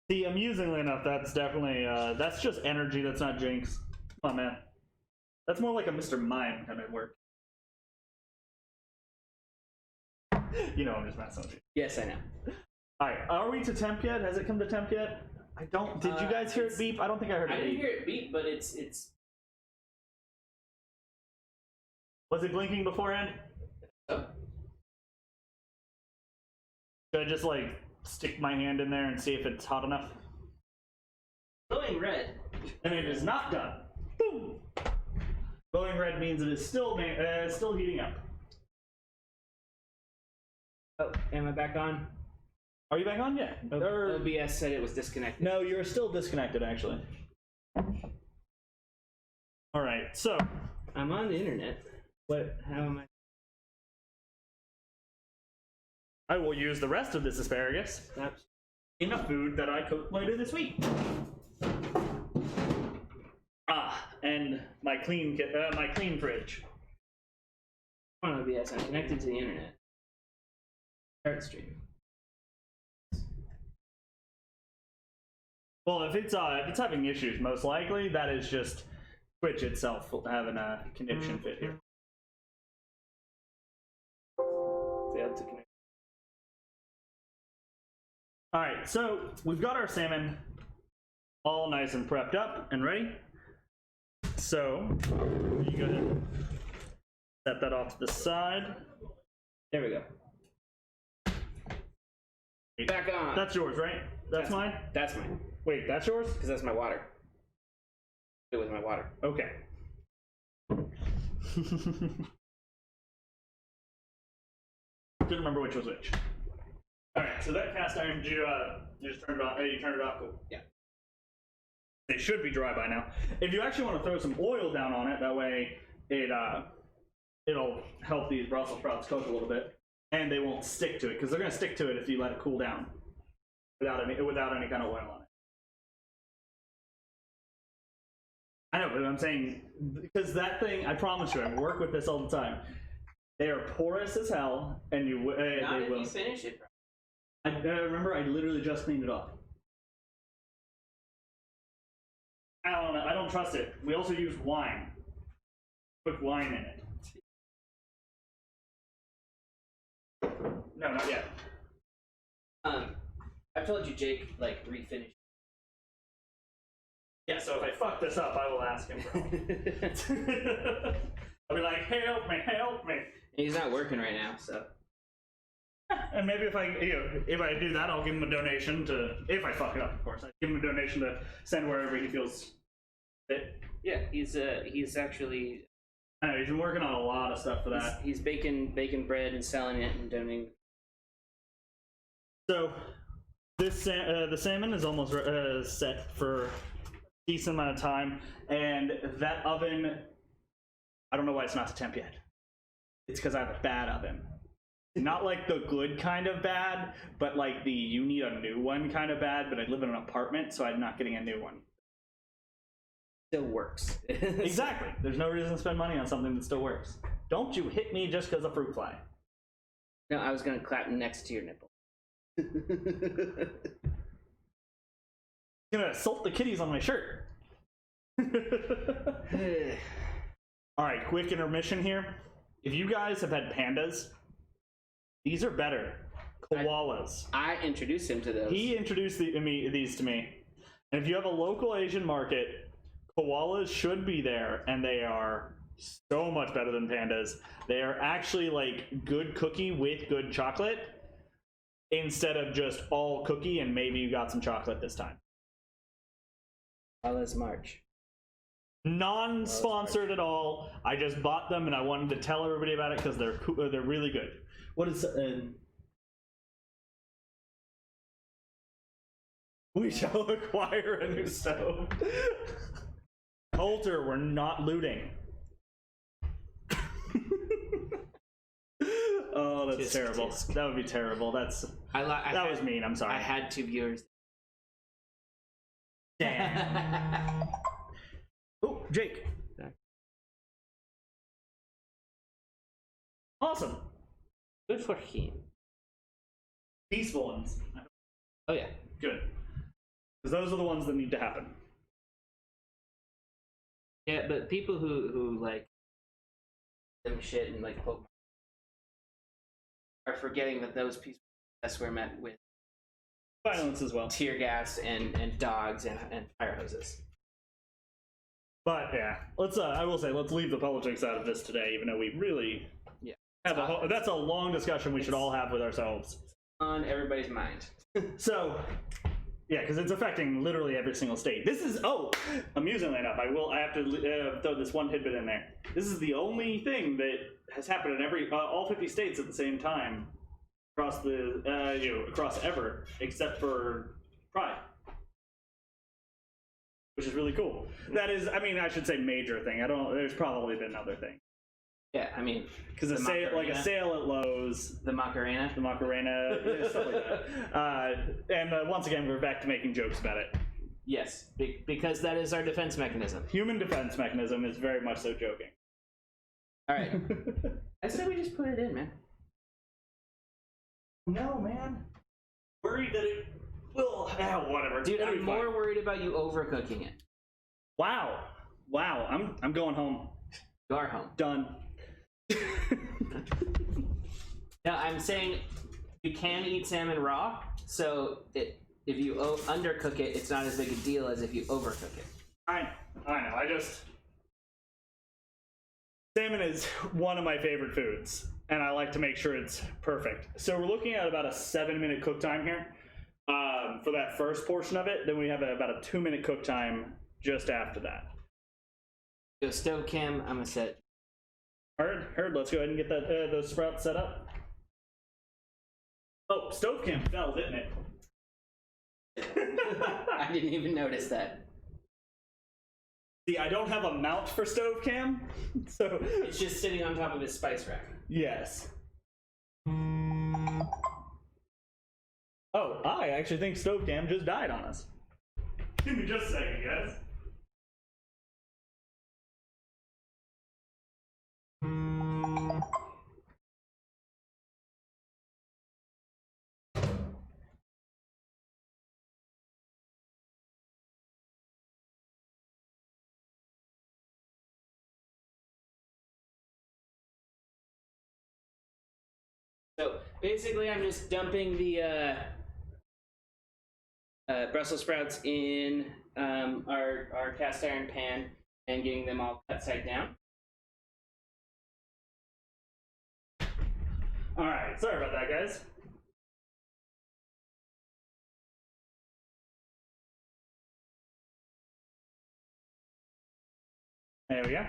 See, amusingly enough, that's definitely that's just energy. That's not jinx. Come on, man. That's more like a Mr. Mime kind of work. You know, I'm just messing with you. Yes, I know. All right, are we to temp yet? Has it come to temp yet? I don't. Did you guys hear it beep? I don't think I heard it beep. I didn't hear it beep, but it's. Was it blinking beforehand? Oh. Should I just like stick my hand in there and see if it's hot enough? Glowing red. And it is not done. Boom. Glowing red means it is still heating up. Oh, am I back on? Are you back on? Yeah. OBS said it was disconnected. No, you're still disconnected, actually. All right, so I'm on the internet. What? How am I? I will use the rest of this asparagus in a food that I cooked later this week. And my clean fridge. I'm on OBS. I'm connected to the internet. Start stream. Well, if it's having issues, most likely that is just Twitch itself having a connection fit here. Failed to connect. All right, so we've got our salmon all nice and prepped up and ready. So you go ahead and set that off to the side. There we go. Back on. That's yours, right? That's mine? That's mine. Wait, that's yours? Because that's my water. Do it with my water. Okay. Couldn't remember which was which. All right, so that cast iron, did you just turn it on? Oh, you turned it off. Cool. Yeah. They should be dry by now. If you actually want to throw some oil down on it, that way it'll help these Brussels sprouts cook a little bit, and they won't stick to it, because they're going to stick to it if you let it cool down without any kind of oil on it. I know, but I'm saying, because that thing, I promise you, I work with this all the time. They are porous as hell, and you Not they if will. you finish it. Remember, I literally just cleaned it up. I don't know. I don't trust it. We also use wine. Put wine in it. No, not yet. I've told you, Jake, like refinish. Yeah, so if I fuck this up, I will ask him. I'll be like, help me, help me. He's not working right now, so. And maybe if I do that, I'll give him a donation to. If I fuck it up, of course, I give him a donation to send wherever he feels fit. Yeah, he's actually. I know he's been working on a lot of stuff for that. He's baking bread and selling it and donating. So, this the salmon is almost set for a decent amount of time, and that oven, I don't know why it's not to temp yet. It's because I have a bad oven. Not like the good kind of bad, but like the you need a new one kind of bad, but I live in an apartment, so I'm not getting a new one. Still works. Exactly. There's no reason to spend money on something that still works. Don't you hit me just because of fruit fly. No, I was gonna clap next to your nipple. Gonna assault the kitties on my shirt. Alright, quick intermission here. If you guys have had pandas, these are better. Koalas. I introduced him to those. He introduced these to me. And if you have a local Asian market, koalas should be there, and they are so much better than pandas. They are actually like good cookie with good chocolate, instead of just all cookie and maybe you got some chocolate this time. Koalas March. Non-sponsored at all. I just bought them and I wanted to tell everybody about it because they're really good. What is we shall acquire a new stove. Coulter, we're not looting. Oh, that's terrible. That would be terrible. That was mean. I'm sorry. I had 2 viewers. Damn. Oh, Jake. Awesome. Good for him. Peaceful ones. Oh yeah. Good. Because those are the ones that need to happen. Yeah, but people who like them shit and like quote are forgetting that those peaceful protests were met with Violence as well. tear gas and dogs and fire hoses. But yeah, let's. I will say, let's leave the politics out of this today, even though we really have that's a long discussion we should all have with ourselves. On everybody's mind. So, yeah, because it's affecting literally every single state. This is amusingly enough, I have to throw this one tidbit in there. This is the only thing that has happened in all 50 states at the same time across the across ever, except for Pride. Which is really cool. That is, I mean, I should say major thing. There's probably been other things. Yeah, I mean, because a sale at Lowe's, the Macarena, yeah, stuff like that. And once again, we're back to making jokes about it. Yes, because that is our defense mechanism. Human defense mechanism is very much so joking. All right, I said we just put it in, man. No, man. Worried that it will. Whatever, dude. I'm more worried about you overcooking it. Wow. I'm going home. You are home. Done. Now I'm saying you can eat salmon raw, so if you undercook it, it's not as big a deal as if you overcook it. I know. Salmon is one of my favorite foods, and I like to make sure it's perfect. So we're looking at about a 7-minute cook time here for that first portion of it. Then we have about a 2-minute cook time just after that. So stove cam, I'm gonna set. Heard. Let's go ahead and get those sprouts set up. Oh, stove cam fell, didn't it? I didn't even notice that. See, I don't have a mount for stove cam, so It's just sitting on top of his spice rack. yes. Oh, I actually think stove cam just died on us. Give me just a second, guys. So basically, I'm just dumping the Brussels sprouts in our cast iron pan and getting them all cut side down. All right, sorry about that, guys. There we go.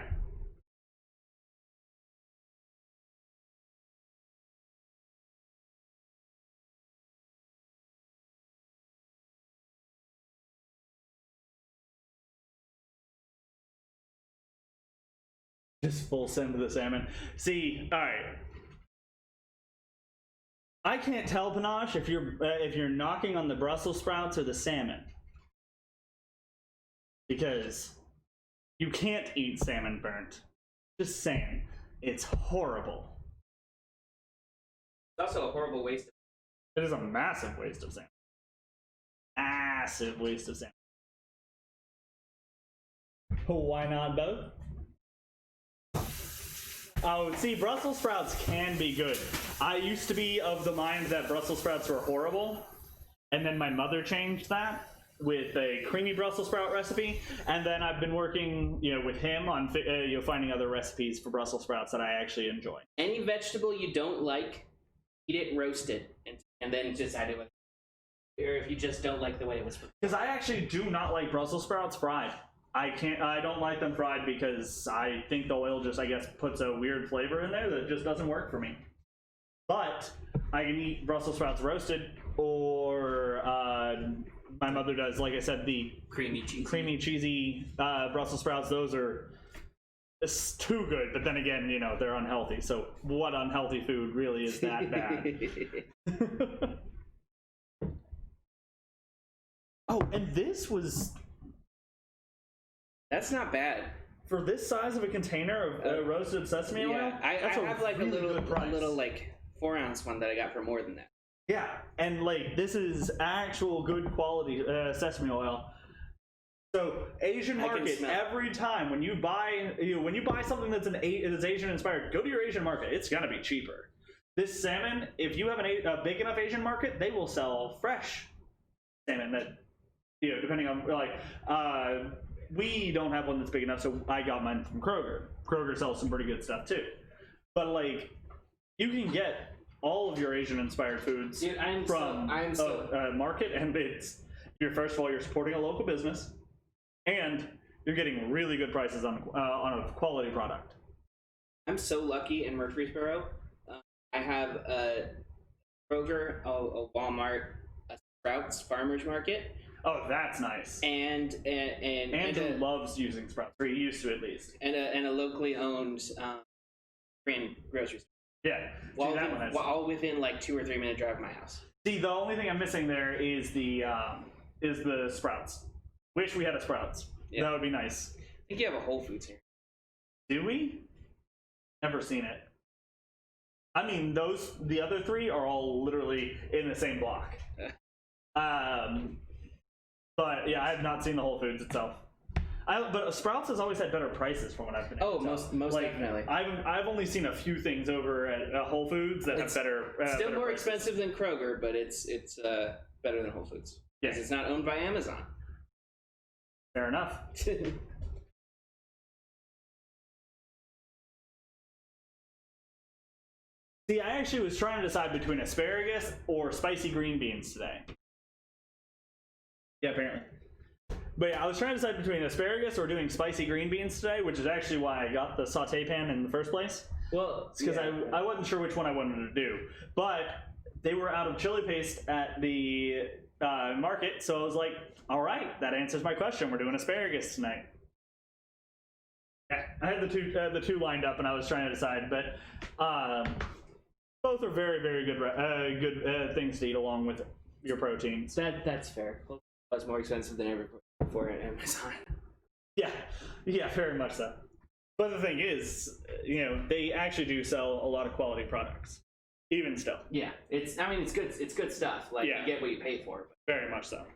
Just full send to the salmon. See, all right. I can't tell, Panache, if you're knocking on the Brussels sprouts or the salmon, because you can't eat salmon burnt. Just saying, it's horrible. It's also a horrible waste. It is a massive waste of salmon. Massive waste of salmon. Why not both? Oh, see, Brussels sprouts can be good. I used to be of the mind that Brussels sprouts were horrible, and then my mother changed that with a creamy Brussels sprout recipe, and then I've been working, with him on finding other recipes for Brussels sprouts that I actually enjoy. Any vegetable you don't like, eat it roasted, and then decide it. Or if you just don't like the way it was. Because I actually do not like Brussels sprouts fried. I don't like them fried because I think the oil just, I guess, puts a weird flavor in there that just doesn't work for me. But I can eat Brussels sprouts roasted, or my mother does, like I said, the Creamy cheesy Brussels sprouts. Those are too good, but then again, they're unhealthy. So what unhealthy food really is that bad? Oh, and this was... That's not bad. For this size of a container of roasted sesame oil, Yeah, I have like really a little like 4-ounce one that I got for more than that. Yeah, and like this is actual good quality sesame oil. So Asian market, every time when you buy something that's that's Asian inspired, go to your Asian market. It's gonna be cheaper. This salmon, if you have a big enough Asian market, they will sell fresh salmon that depending on we don't have one that's big enough, so I got mine from Kroger. Kroger sells some pretty good stuff too. But like, you can get all of your Asian-inspired foods from a market, and first of all, you're supporting a local business, and you're getting really good prices on a quality product. I'm so lucky in Murfreesboro. I have a Kroger, a Walmart, a Sprouts Farmers Market. Oh, that's nice. And Andrew loves using Sprouts, or he used to at least. And a locally owned Korean grocery store. Yeah, all within like 2 or 3 minute drive of my house. See, the only thing I'm missing there is the Sprouts. Wish we had a Sprouts. Yeah. That would be nice. I think you have a Whole Foods here. Do we? Never seen it. I mean, the other 3 are all literally in the same block. But yeah, I have not seen the Whole Foods itself. But Sprouts has always had better prices from what I've been able to tell. Most definitely. I've only seen a few things over at Whole Foods that have better. Still better more prices. expensive than Kroger, but it's better than Whole Foods. Yes, it's not owned by Amazon. Fair enough. See, I actually was trying to decide between asparagus or spicy green beans today. Yeah, apparently. But yeah, I was trying to decide between asparagus or doing spicy green beans today, which is actually why I got the saute pan in the first place. Well, it's because I wasn't sure which one I wanted to do. But they were out of chili paste at the market, so I was like, all right, that answers my question. We're doing asparagus tonight. I had the two lined up, and I was trying to decide, but both are very, very good things to eat along with your proteins. That's fair. It was more expensive than ever before at Amazon. Yeah, very much so. But the thing is, they actually do sell a lot of quality products, even still. Yeah, it's good. It's good stuff. Like, Yeah. you get what you pay for. Very much so.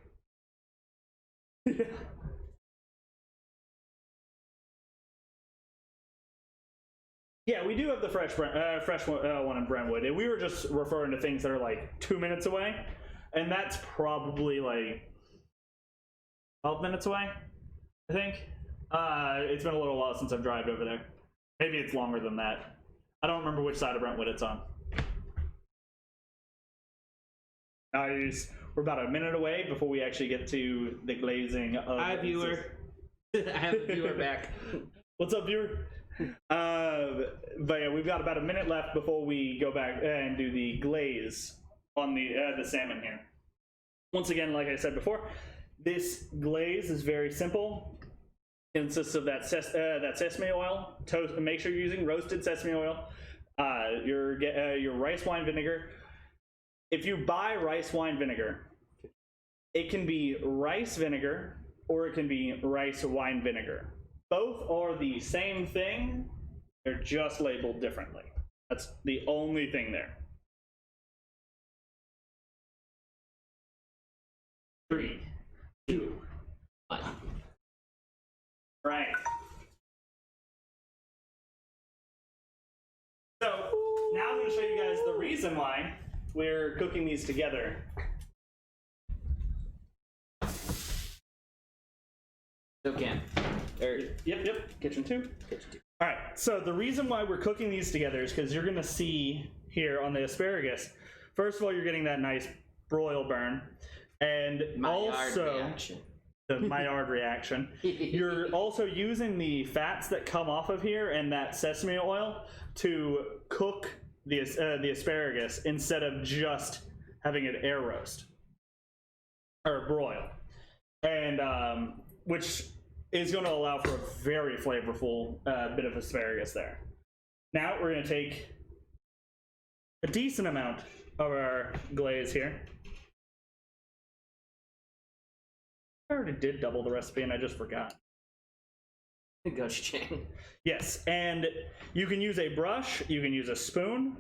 Yeah, we do have the fresh one in Brentwood, and we were just referring to things that are like 2 minutes away, and that's probably like 12 minutes away, I think. It's been a little while since I've driven over there. Maybe it's longer than that. I don't remember which side of Brentwood it's on. We're about a minute away before we actually get to the glazing of... Hi, viewer. I have a viewer back. What's up, viewer? But yeah, we've got about a minute left before we go back and do the glaze on the salmon here. Once again, like I said before, this glaze is very simple. It consists of that sesame oil. Make sure you're using roasted sesame oil. Your rice wine vinegar. If you buy rice wine vinegar, it can be rice vinegar or it can be rice wine vinegar. Both are the same thing. They're just labeled differently. That's the only thing there. 3, 2, 1. Right. So now I'm going to show you guys the reason why we're cooking these together. So can. Yep. Kitchen 2. All right. So the reason why we're cooking these together is because you're going to see here on the asparagus. First of all, you're getting that nice broil burn, and also the Maillard reaction. You're also using the fats that come off of here and that sesame oil to cook the asparagus instead of just having it air roast or broil, and which is going to allow for a very flavorful bit of asparagus there. Now we're going to take a decent amount of our glaze here. I already did double the recipe and I just forgot. Gochujang. Yes, and you can use a brush, you can use a spoon.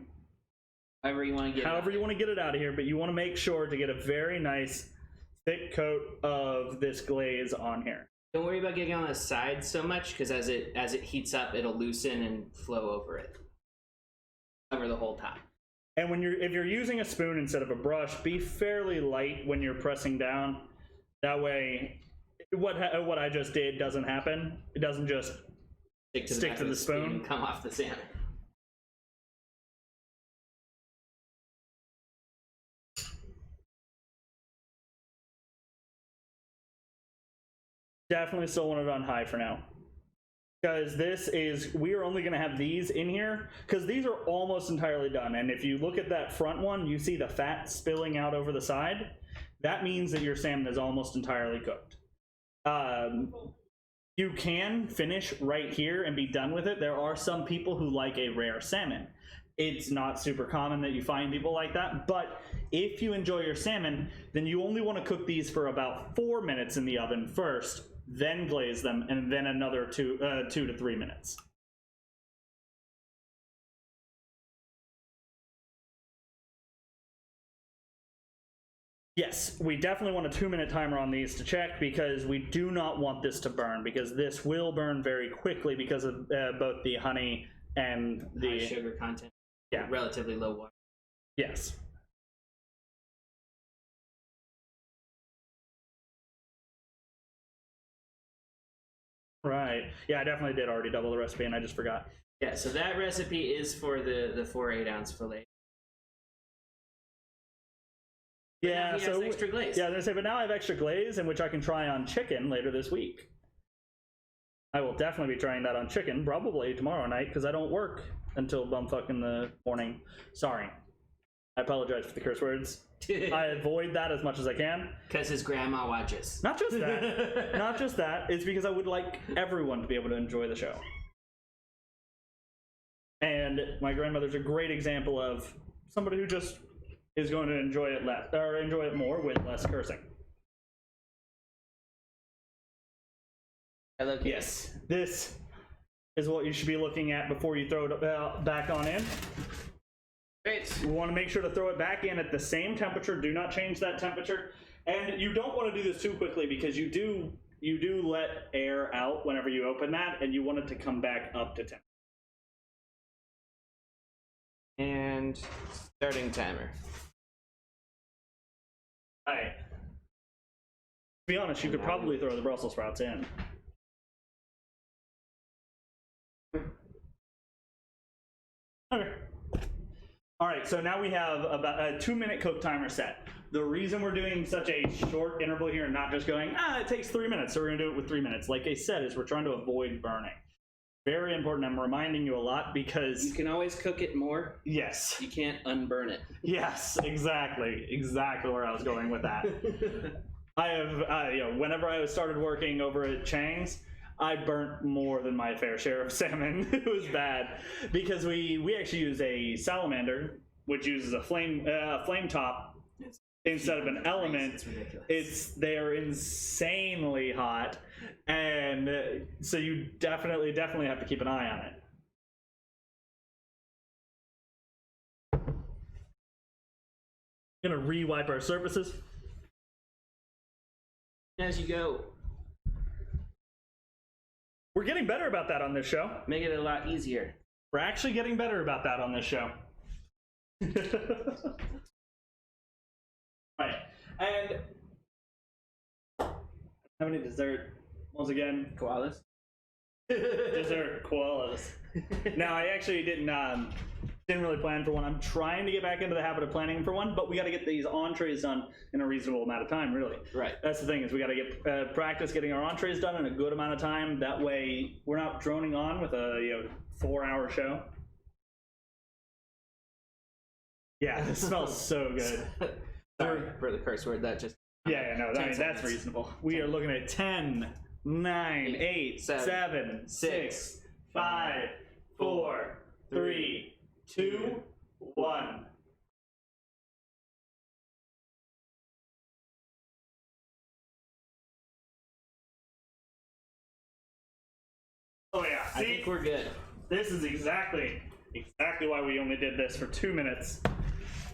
However you want to get it out of here, but you want to make sure to get a very nice thick coat of this glaze on here. Don't worry about getting on the sides so much, because as it heats up, it'll loosen and flow over it. Cover the whole top. And if you're using a spoon instead of a brush, be fairly light when you're pressing down. That way, what I just did doesn't happen. It doesn't just stick to the spoon and come off the salmon. Definitely still want it on high for now. Because we are only going to have these in here, because these are almost entirely done. And if you look at that front one, you see the fat spilling out over the side. That means that your salmon is almost entirely cooked. You can finish right here and be done with it. There are some people who like a rare salmon. It's not super common that you find people like that, but if you enjoy your salmon, then you only want to cook these for about 4 minutes in the oven first, then glaze them, and then another 2 to 3 minutes. Yes, we definitely want a 2-minute timer on these to check, because we do not want this to burn, because this will burn very quickly because of both the honey and the high sugar content. Yeah. Relatively low water. Yes. Right. Yeah, I definitely did already double the recipe, and I just forgot. Yeah, so that recipe is for the 4 8-ounce fillet. Yeah, he has extra glaze. Yeah, I was gonna say, but now I have extra glaze, in which I can try on chicken later this week. I will definitely be trying that on chicken, probably tomorrow night, because I don't work until bumfuck in the morning. Sorry. I apologize for the curse words. I avoid that as much as I can. Because his grandma watches. Not just that. Not just that. It's because I would like everyone to be able to enjoy the show. And my grandmother's a great example of somebody who just is going to enjoy it less, or enjoy it more with less cursing. Hello, kids. Yes, this is what you should be looking at before you throw it back on in. Great. You want to make sure to throw it back in at the same temperature. Do not change that temperature. And you don't want to do this too quickly because you do let air out whenever you open that, and you want it to come back up to temperature. And starting timer. All right. To be honest, you could probably throw the Brussels sprouts in. Okay. All right, so now we have about a 2-minute cook timer set. The reason we're doing such a short interval here and not just going, it takes 3 minutes, so we're gonna do it with 3 minutes. Like I said, is we're trying to avoid burning. Very important. I'm reminding you a lot because You can always cook it more. yes, You can't unburn it. yes, exactly where I was going with that. I have, whenever I started working over at Chang's, I burnt more than my fair share of salmon. It was bad because we actually use a salamander, which uses a flame top instead of an element. They're insanely hot, and so you definitely have to keep an eye on it. Gonna re-wipe our surfaces. As you go, We're getting better about that on this show. make it a lot easier. We're actually getting better about that on this show. Right. And have any dessert once again. Koalas. Dessert koalas. Now I actually didn't really plan for one. I'm trying to get back into the habit of planning for one, but we got to get these entrees done in a reasonable amount of time, really. Right. That's the thing, is we got to get practice getting our entrees done in a good amount of time. That way we're not droning on with a 4-hour show. Yeah, it smells so good. Sorry for the curse word. That just Yeah, no, I mean, that's reasonable. We are looking at 10, 9, 8, 7, 6, 5, 4, 3, 2, 1. Oh yeah, I think we're good. This is exactly why we only did this for 2 minutes,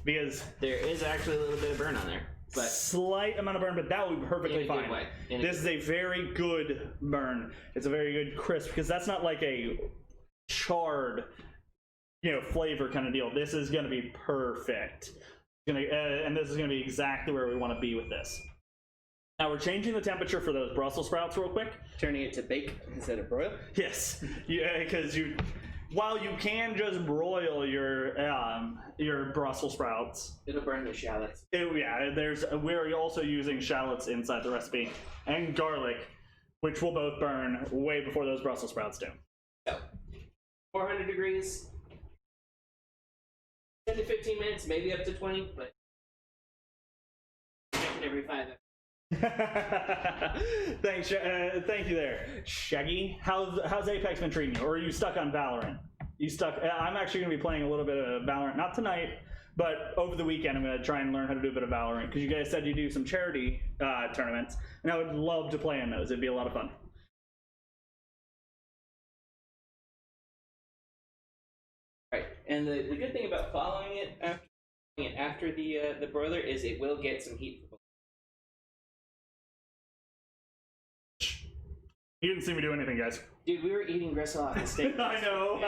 because There is actually a little bit of burn on there, but slight amount of burn, but that will be perfectly in a good fine. way. This is a very good burn. It's a very good crisp, because that's not like a charred, flavor kind of deal. This is going to be perfect. And this is going to be exactly where we want to be with this. Now we're changing the temperature for those Brussels sprouts real quick. turning it to bake instead of broil. Yes, because while you can just broil your Brussels sprouts, It'll burn the shallots. we're also using shallots inside the recipe and garlic, which will both burn way before those Brussels sprouts do. So, 400 degrees, 10 to 15 minutes, maybe up to 20, but every 5. Thanks, thank you there, Shaggy. How's Apex been treating you? Or are you stuck on Valorant? I'm actually going to be playing a little bit of Valorant, not tonight, but over the weekend I'm going to try and learn how to do a bit of Valorant, because you guys said you do some charity tournaments, and I would love to play in those. It'd be a lot of fun. Right, and the good thing about following it after the broiler is it will get some heat. You didn't see me do anything, guys. Dude, we were eating gristle off the steak. I know.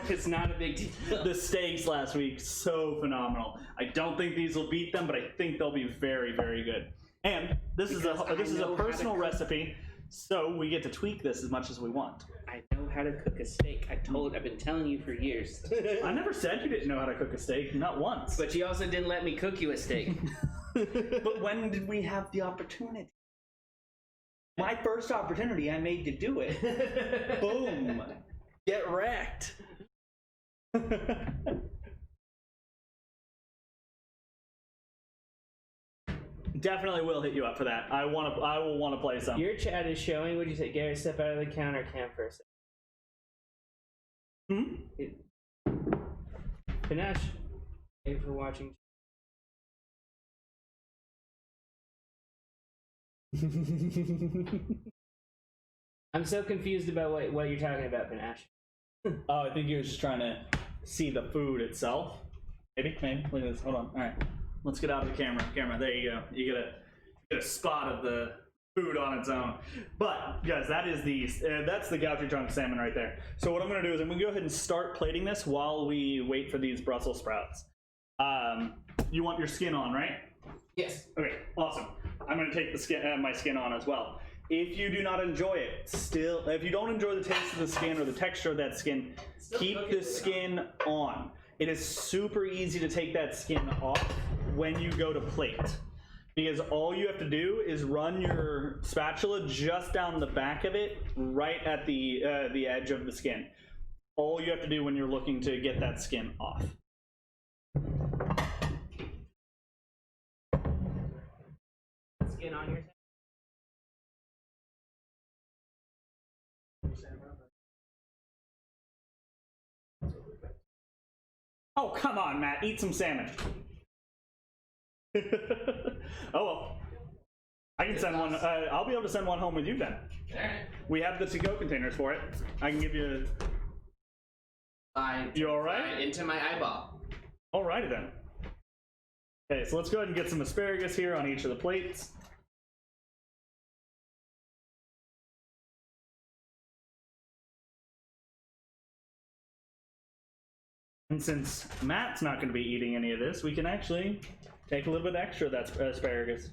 It's not a big deal. The steaks last week, so phenomenal. I don't think these will beat them, but I think they'll be very, very good. And this is a personal recipe, so we get to tweak this as much as we want. I know how to cook a steak. I've been telling you for years. I never said you didn't know how to cook a steak, not once. But you also didn't let me cook you a steak. But when did we have the opportunity? My first opportunity, I made to do it. Boom. Get wrecked. Definitely will hit you up for that. I will want to play some. Your chat is showing. Would you say, Gary, step out of the counter cam for a second? Panache, thank you for watching. I'm so confused about what you're talking about, Panache. Oh, I think he was just trying to see the food itself. Maybe. Look at this. Hold on. All right. Let's get out of the camera. There you go. You get a spot of the food on its own. But guys, that's the Gochujang salmon right there. So what I'm going to do is I'm going to go ahead and start plating this while we wait for these Brussels sprouts. You want your skin on, right? Yes. Okay. Awesome. I'm going to take my skin on as well. If you do not enjoy it, if you don't enjoy the taste of the skin or the texture of that skin, keep the skin on. It is super easy to take that skin off when you go to plate. Because all you have to do is run your spatula just down the back of it, right at the edge of the skin. All you have to do when you're looking to get that skin off. Skin on your. Oh, come on, Matt. Eat some salmon. Oh, well. I can send one. I'll be able to send one home with you then. Alright. We have the to-go containers for it. I can give you... You alright? Into my eyeball. Alrighty then. Okay, so let's go ahead and get some asparagus here on each of the plates. And since Matt's not going to be eating any of this, we can actually take a little bit extra of that asparagus.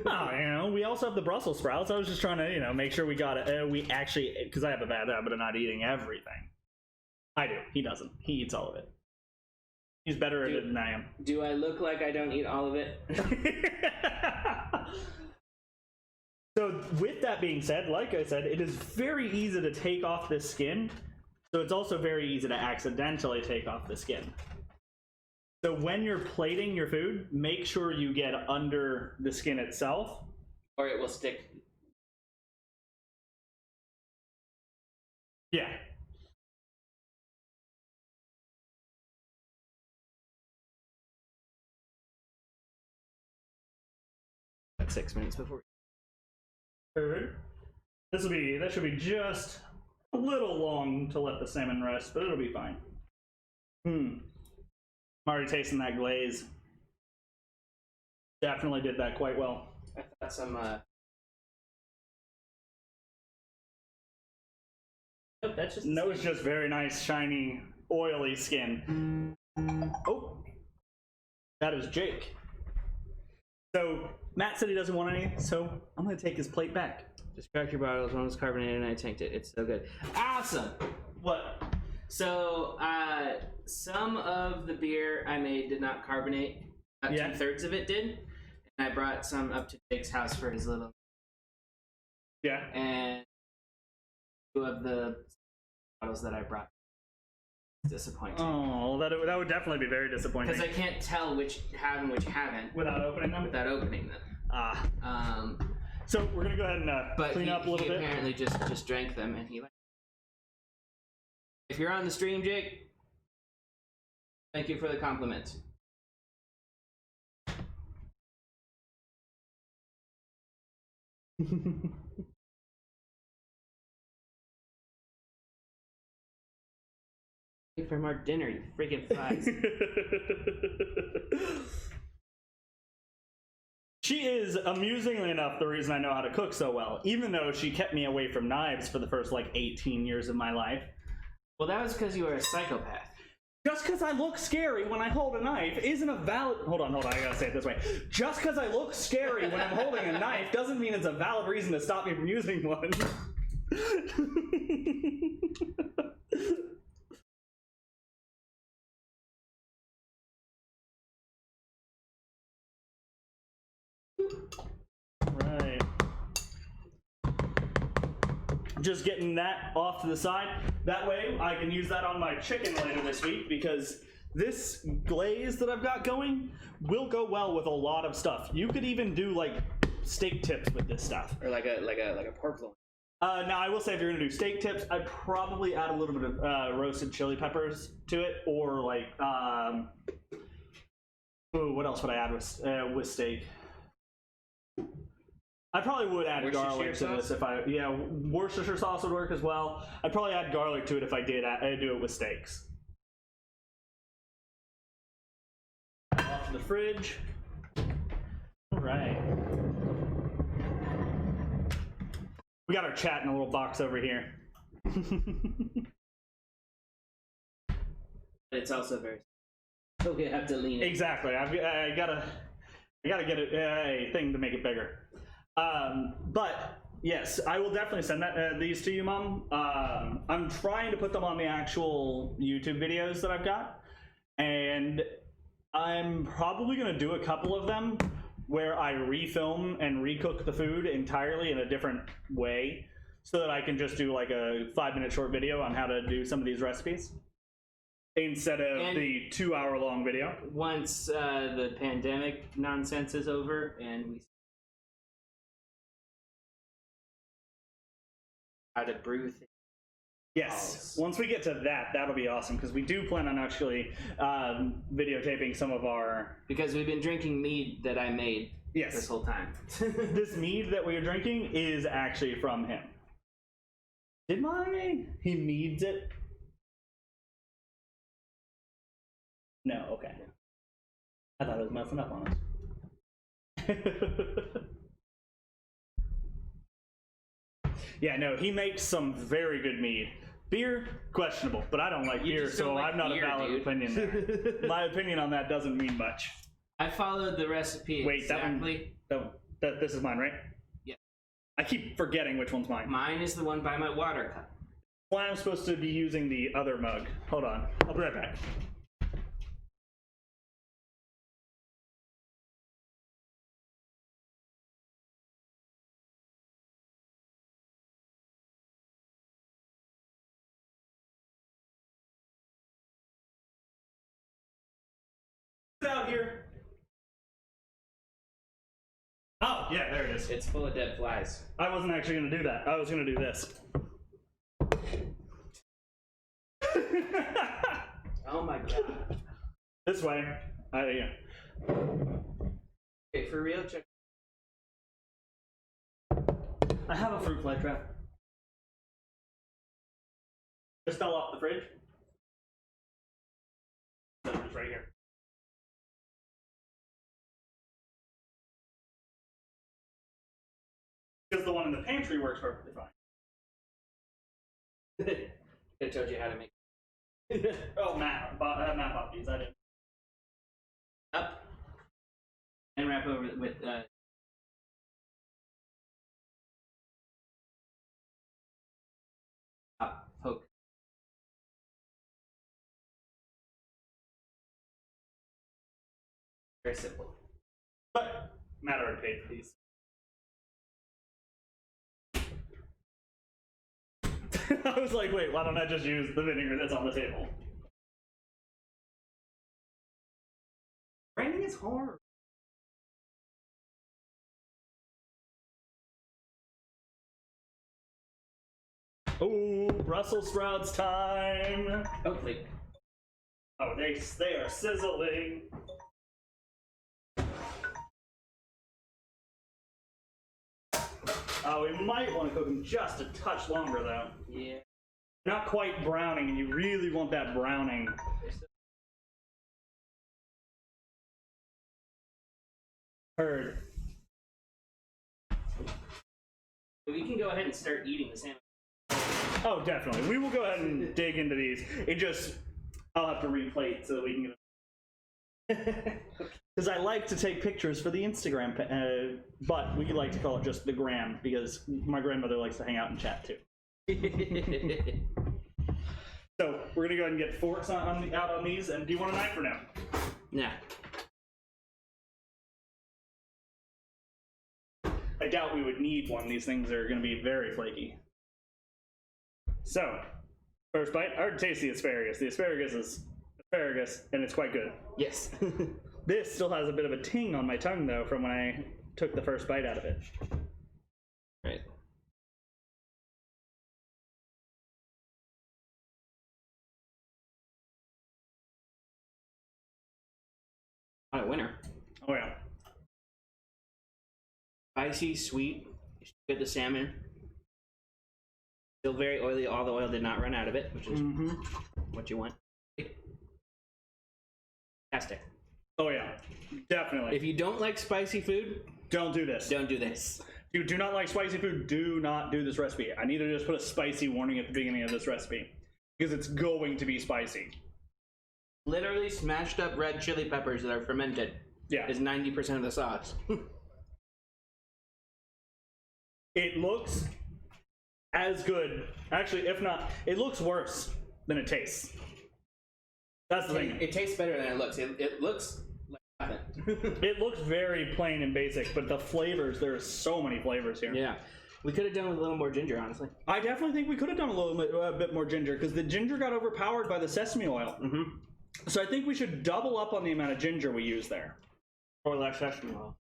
Oh, we also have the Brussels sprouts. I was just trying to, make sure we got it. We actually, because I have a bad habit of not eating everything. I do. He doesn't. He eats all of it. He's better at it than I am. Do I look like I don't eat all of it? So with that being said, like I said, it is very easy to take off this skin. So it's also very easy to accidentally take off the skin. So when you're plating your food, make sure you get under the skin itself. Or it will stick. Yeah. About 6 minutes before. That should be just a little long to let the salmon rest, but it'll be fine. I'm already tasting that glaze. Definitely did that quite well. I thought some Nope, that's just No, it's just very nice, shiny, oily skin. Oh, that is Jake. So Matt said he doesn't want any, so I'm gonna take his plate back. Just cracked your bottles, one was carbonated and I tanked it. It's so good. Awesome! What? So, some of the beer I made did not carbonate. About 2/3 of it did. And I brought some up to Jake's house for his little... Yeah. And 2 of the bottles that I brought disappointing. Oh, that would definitely be very disappointing. Because I can't tell which have and which haven't. Without opening them? Without opening them. So we're gonna go ahead and clean up a little bit. He apparently just drank them, and he liked. If you're on the stream, Jake, thank you for the compliment. From our dinner, you freaking flies. She is, amusingly enough, the reason I know how to cook so well, even though she kept me away from knives for the first, 18 years of my life. Well, that was because you were a psychopath. Just because I look scary when I hold a knife isn't a valid... Hold on, I gotta say it this way. Just because I look scary when I'm holding a knife doesn't mean it's a valid reason to stop me from using one. Right. Just getting that off to the side. That way I can use that on my chicken later this week, because this glaze that I've got going will go well with a lot of stuff. You could even do steak tips with this stuff. Or like a pork loin. Now, I will say if you're going to do steak tips, I'd probably add a little bit of roasted chili peppers to it, or like, what else would I add with steak? I probably would add garlic to this if Worcestershire sauce would work as well. I'd probably add garlic to it if I did do it with steaks. Off to the fridge. All right. We got our chat in a little box over here. It's also very. So we have to lean it. Exactly. I gotta get a thing to make it bigger. But yes, I will definitely send these to you, Mom. I'm trying to put them on the actual YouTube videos that I've got, and I'm probably gonna do a couple of them where I refilm and recook the food entirely in a different way, so that I can just do like a 5-minute short video on how to do some of these recipes instead of the 2-hour-long video. Once the pandemic nonsense is over and we how to brew things. Yes, once we get to that, that'll be awesome, because we do plan on actually videotaping some of our... Because we've been drinking mead that I made this whole time. This mead that we are drinking is actually from him. He meads it? No, okay. I thought it was messing up on us. Yeah, no, he makes some very good mead. Beer, questionable, but I don't like beer, so I'm not a valid opinion there. My opinion on that doesn't mean much. I followed the recipe exactly. This is mine, right? Yeah. I keep forgetting which one's mine. Mine is the one by my water cup. Why I'm supposed to be using the other mug. Hold on, I'll be right back. Out here. Oh, yeah, there it is. It's full of dead flies. I wasn't actually going to do that. I was going to do this. Oh my god. This way. Yeah. Okay, for real, check. I have a fruit fly trap. Just fell off the fridge. It's right here. Because the one in the pantry works perfectly fine. I told you how to make Oh, Matt bought these. I didn't. up and wrap over with poke. Very simple. But Matt already paid for these. I was like, wait, why don't I just use the vinegar that's on the table? Raining is hard. Oh, Brussels sprouts time! Hopefully. Oh, they are sizzling. Oh, we might want to cook them just a touch longer, though. Yeah. Not quite browning, and you really want that browning. Heard. We can go ahead and start eating the salmon. Oh, definitely. We will go ahead and dig into these. I'll have to replate so that we can get because I like to take pictures for the Instagram, but we like to call it just the gram, because my grandmother likes to hang out and chat too. So we're gonna go ahead and get forks out on these. And do you want a knife or no? Yeah. I doubt we would need one. These things are gonna be very flaky. So, first bite. I already taste the asparagus. The asparagus is asparagus, and it's quite good. Yes. This still has a bit of a ting on my tongue, though, from when I took the first bite out of it. Right. winner. Oh yeah. Spicy, sweet. You should get the salmon. Still very oily. All the oil did not run out of it, which is what you want. Fantastic. Oh yeah, definitely. If you don't like spicy food, Don't do this. don't do this. If you do not like spicy food, do not do this recipe. I need to just put a spicy warning at the beginning of this recipe because it's going to be spicy. Literally smashed up red chili peppers that are fermented Yeah. is 90% of the sauce. It looks as good. Actually, if not, it looks worse than it tastes. That's the thing. It tastes better than it looks. It looks like nothing. It looks very plain and basic, but the flavors, there are so many flavors here. Yeah. We could have done with a little more ginger, honestly. I definitely think we could have done a bit more ginger because the ginger got overpowered by the sesame oil. So I think we should double up on the amount of ginger we use there. Or less sesame oil.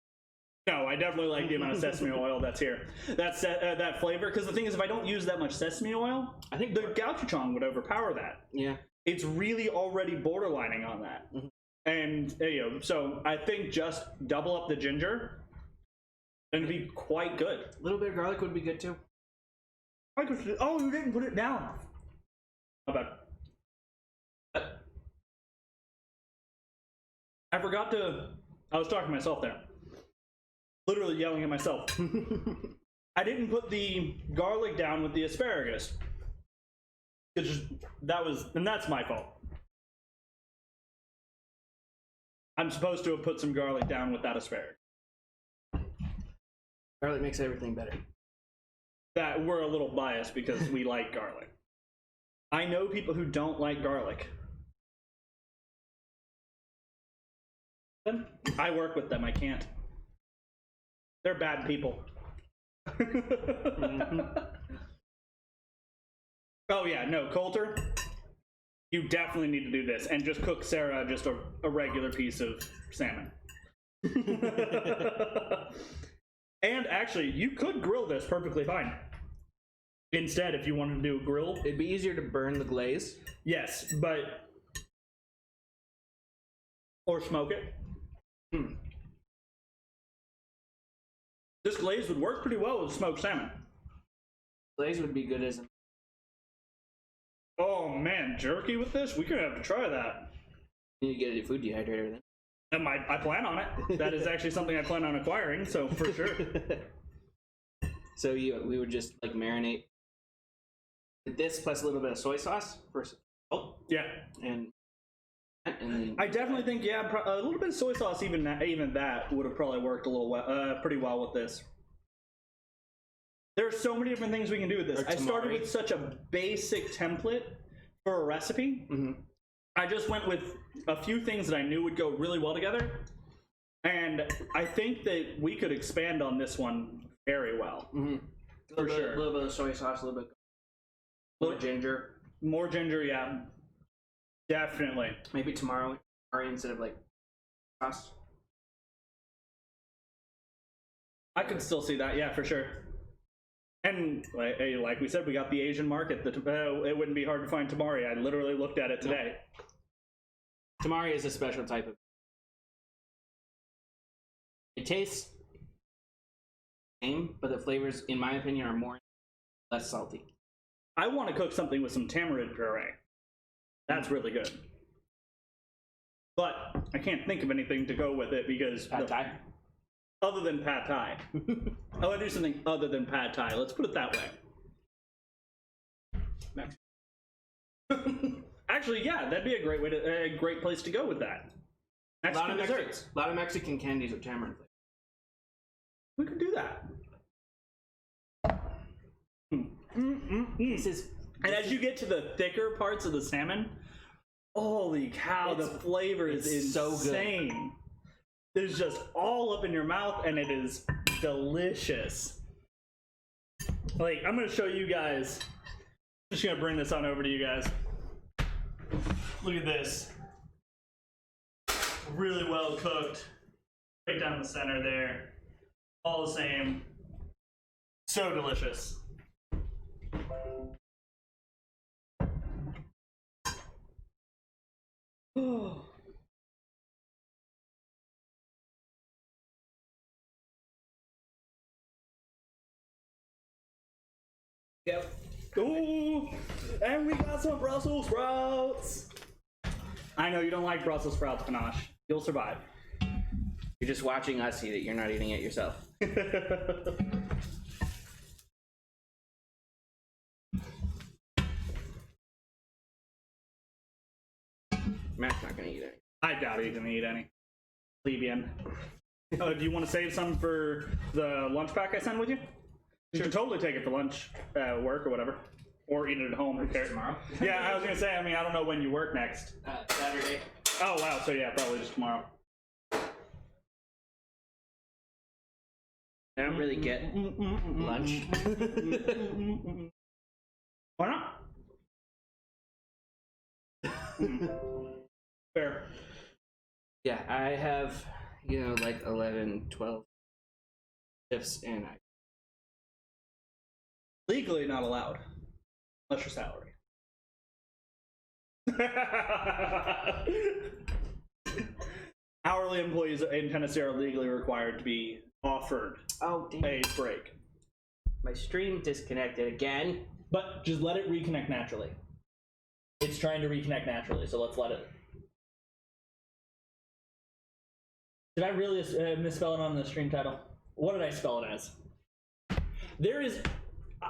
No, I definitely like the amount of sesame oil that's here. That's that flavor. Because the thing is, if I don't use that much sesame oil, I think the gochujang would overpower that. Yeah. It's really already borderlining on that. And so I think just double up the ginger and it'd be quite good. A little bit of garlic would be good too. Oh, you didn't put it down. How about? I forgot to. I was talking to myself there. Literally yelling at myself. I didn't put the garlic down with the asparagus. And that's my fault. I'm supposed to have put some garlic down with that asparagus. Garlic makes everything better. That we're a little biased because we like garlic. I know people who don't like garlic. I work with them. I can't. They're bad people. Oh yeah, no, Coulter, you definitely need to do this and just cook Sarah just a regular piece of salmon. And actually, you could grill this perfectly fine. Instead, if you wanted to do a grill. It'd be easier to burn the glaze. Yes, but... Or smoke it. This glaze would work pretty well with smoked salmon. Glaze would be good as a... Oh man, jerky with this? We're gonna have to try that. You need to get a food dehydrator then. I plan on it. That is actually something I plan on acquiring, so for sure. So we would just like marinate this plus a little bit of soy sauce first. Oh Yeah. And then I definitely think, yeah, a little bit of soy sauce, even that would have probably worked a little pretty well with this. There are so many different things we can do with this. I started with such a basic template for a recipe. I just went with a few things that I knew would go really well together. And I think that we could expand on this one very well. For sure. A little bit of soy sauce, a little bit more ginger. More ginger, yeah. Definitely. Maybe tomorrow instead of like sauce. I could still see that, yeah, for sure. And like we said, we got the Asian market. It wouldn't be hard to find tamari. I literally looked at it today. Tamari is a special type of... It tastes the same, but the flavors, in my opinion, are less salty. I want to cook something with some tamarind puree. That's really good. But I can't think of anything to go with it because... Pad Thai? Other than pad thai. I want to do something other than pad thai. Let's put it that way. Actually, yeah, that'd be a great place to go with that. Mexican desserts. A lot of Mexican candies with tamarind flavor. We could do that. And as you get to the thicker parts of the salmon, holy cow, the flavor is so insane. It's just all up in your mouth, and it is delicious. Like, I'm going to show you guys. I'm just going to bring this on over to you guys. Look at this. Really well cooked. Right down the center there. All the same. So delicious. Yep. Ooh, and we got some Brussels sprouts. I know you don't like Brussels sprouts, Panache. You'll survive. You're just watching us eat it. You're not eating it yourself. Matt's not gonna eat it. I doubt he's gonna eat any. Plebeian. Do you want to save some for the lunch pack I sent with you? You should totally take it for lunch at work or whatever. Or eat it at home. Who cares? Tomorrow? Yeah, I was gonna say, I mean, I don't know when you work next. Saturday. Oh, wow, so yeah, probably just tomorrow. I don't really get lunch. Why not? Fair. Yeah, I have, like 11, 12 shifts, and Legally not allowed. Unless your salary. Hourly employees in Tennessee are legally required to be offered oh, damn. a break. My stream disconnected again. But just let it reconnect naturally. It's trying to reconnect naturally, so let's let it. Did I really misspell it on the stream title? What did I spell it as? There is.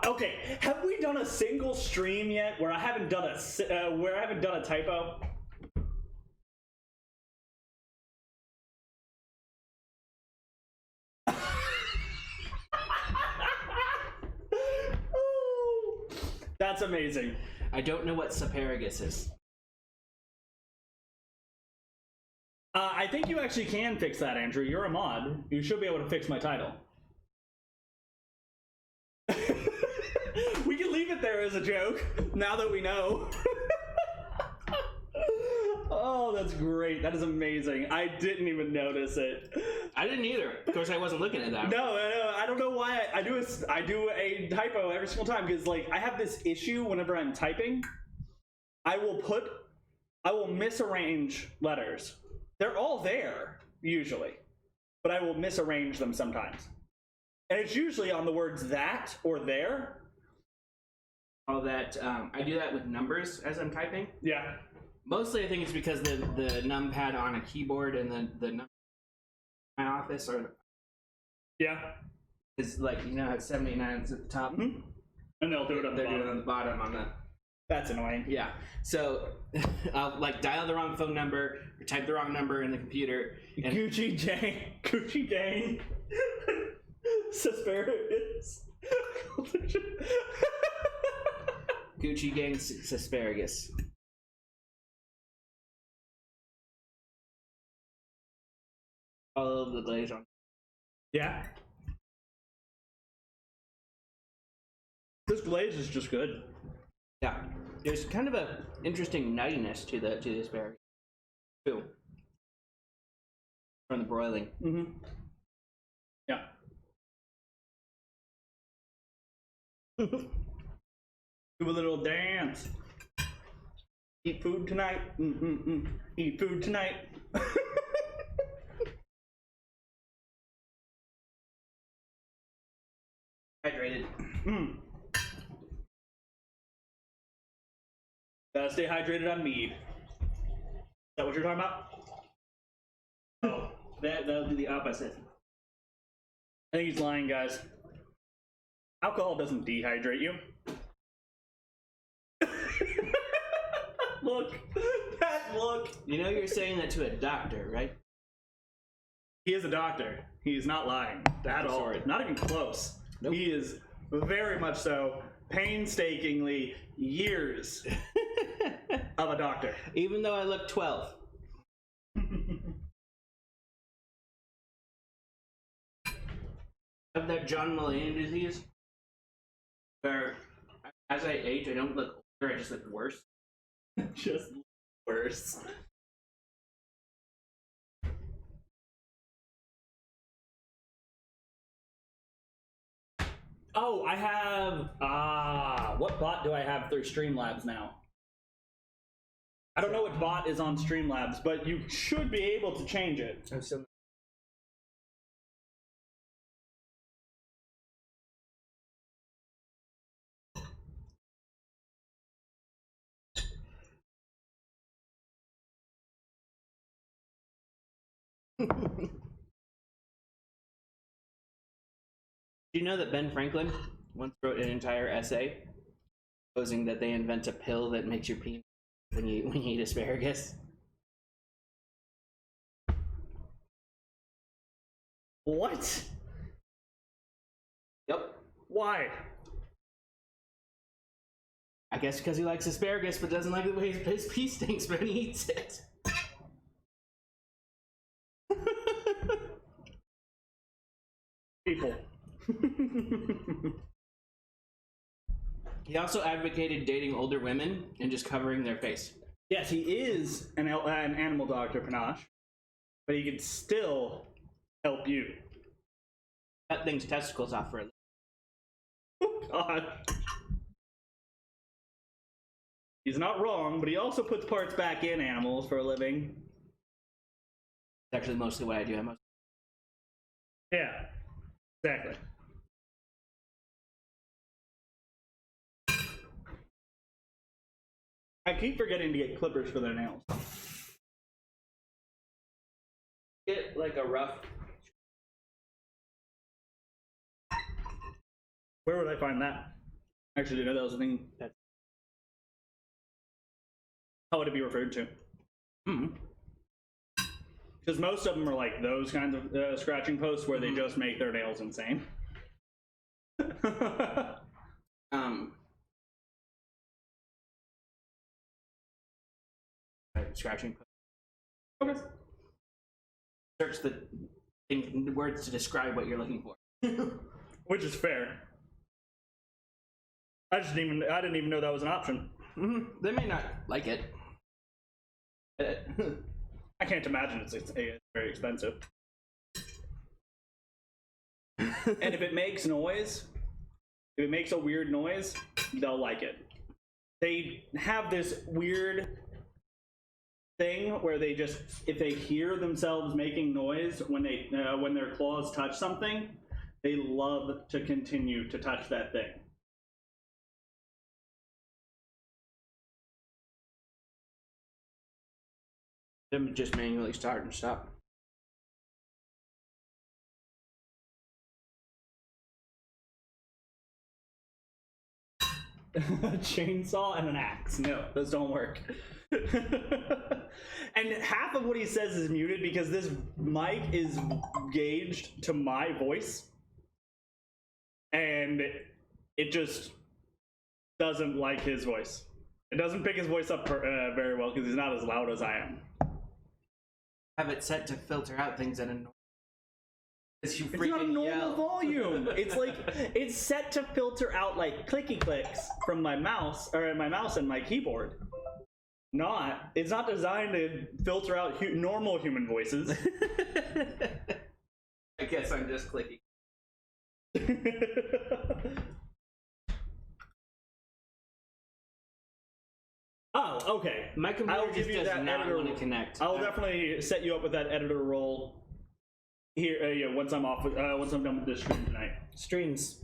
Okay, have we done a single stream yet where I haven't done a typo? Oh, that's amazing. I don't know what saperagus is. I think you actually can fix that, Andrew. You're a mod. You should be able to fix my title. We can leave it there as a joke, now that we know. Oh, that's great. That is amazing. I didn't even notice it. I didn't either. Of course, I wasn't looking at that. No, I don't know why. I do a typo every single time, because like I have this issue whenever I'm typing. I will misarrange letters. They're all there, usually, but I will misarrange them sometimes. And it's usually on the words that or there. All that, I do that with numbers as I'm typing. Yeah. Mostly I think it's because the numpad on a keyboard and the number in my office Yeah. is like, how 79's at the top. Mm-hmm. And they'll do it on the They're bottom. doing it on the bottom on the... That's annoying. Yeah. So, I'll like dial the wrong phone number or type the wrong number in the computer. And Gucci gang. Suspicious. Gucci gang asparagus. All over the glaze on. Yeah. This glaze is just good. Yeah. There's kind of a interesting nuttiness to the asparagus too. From the broiling. Mm-hmm. Yeah. Do a little dance. Eat food tonight. Eat food tonight. Hydrated. Gotta stay hydrated on mead. Is that what you're talking about? Oh, that'll do the opposite. I think he's lying, guys. Alcohol doesn't dehydrate you. Look. That look. You're saying that to a doctor, right? He is a doctor. He is not lying at all. Sorry. Not even close. Nope. He is very much so, painstakingly years of a doctor. Even though I look 12. I have that John Mullane disease, where as I age, I don't look older, I just look worse. Just worse. Oh, I have... what bot do I have through Streamlabs now? I don't know what bot is on Streamlabs, but you should be able to change it. I'm still... Do you know that Ben Franklin once wrote an entire essay proposing that they invent a pill that makes your pee when you eat asparagus? What? Yep. Why? I guess because he likes asparagus but doesn't like the way his pee stinks when he eats it. People. He also advocated dating older women and just covering their face. Yes, he is an animal doctor, Panache, but he can still help you. Cut things testicles off for a living. Oh, God. He's not wrong, but he also puts parts back in animals for a living. It's actually mostly what I do. Yeah, exactly. I keep forgetting to get clippers for their nails. Get like a rough. Where would I find that? Actually, didn't know that was a thing. How would it be referred to? Because most of them are like those kinds of scratching posts where they just make their nails insane. Scratching. Okay. Search the words to describe what you're looking for. Which is fair. I didn't even know that was an option. They may not like it. I can't imagine it's very expensive. And if it makes noise, if it makes a weird noise, they'll like it. They have this weird thing where they just, if they hear themselves making noise when their claws touch something, they love to continue to touch that thing. Them just manually start and stop. A chainsaw and an axe. No, those don't work. And half of what he says is muted because this mic is gauged to my voice. And it just doesn't like his voice. It doesn't pick his voice up very well because he's not as loud as I am. Have it set to filter out things that annoy. It's not a normal volume. It's like it's set to filter out like clicky clicks from my mouse and my keyboard. It's not designed to filter out normal human voices. I guess I'm just clicking. Oh, okay. My computer just does not want to connect. I'll definitely set you up with that editor role here. Yeah, once I'm done with this stream tonight. Streams.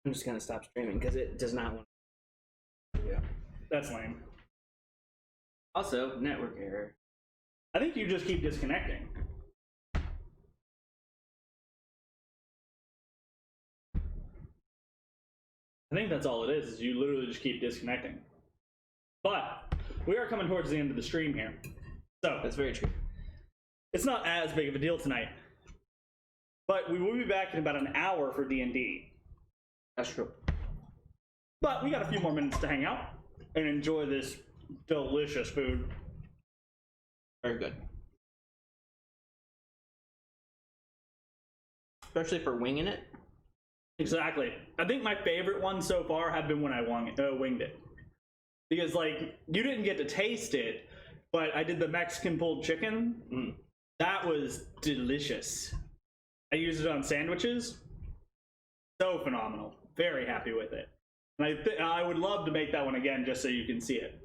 I'm just gonna stop streaming because it does not want. Yeah, that's lame. Also, network error. I think you just keep disconnecting. I think that's all it is you literally just keep disconnecting. But we are coming towards the end of the stream here. So That's very true. it's not as big of a deal tonight. But we will be back in about an hour for D&D. That's true. But we got a few more minutes to hang out and enjoy this delicious food. Very good. Especially for winging it. Exactly. I think my favorite ones so far have been when I winged it. Because, like, you didn't get to taste it, but I did the Mexican pulled chicken. That was delicious. I used it on sandwiches. So phenomenal. Very happy with it. And I would love to make that one again just so you can see it.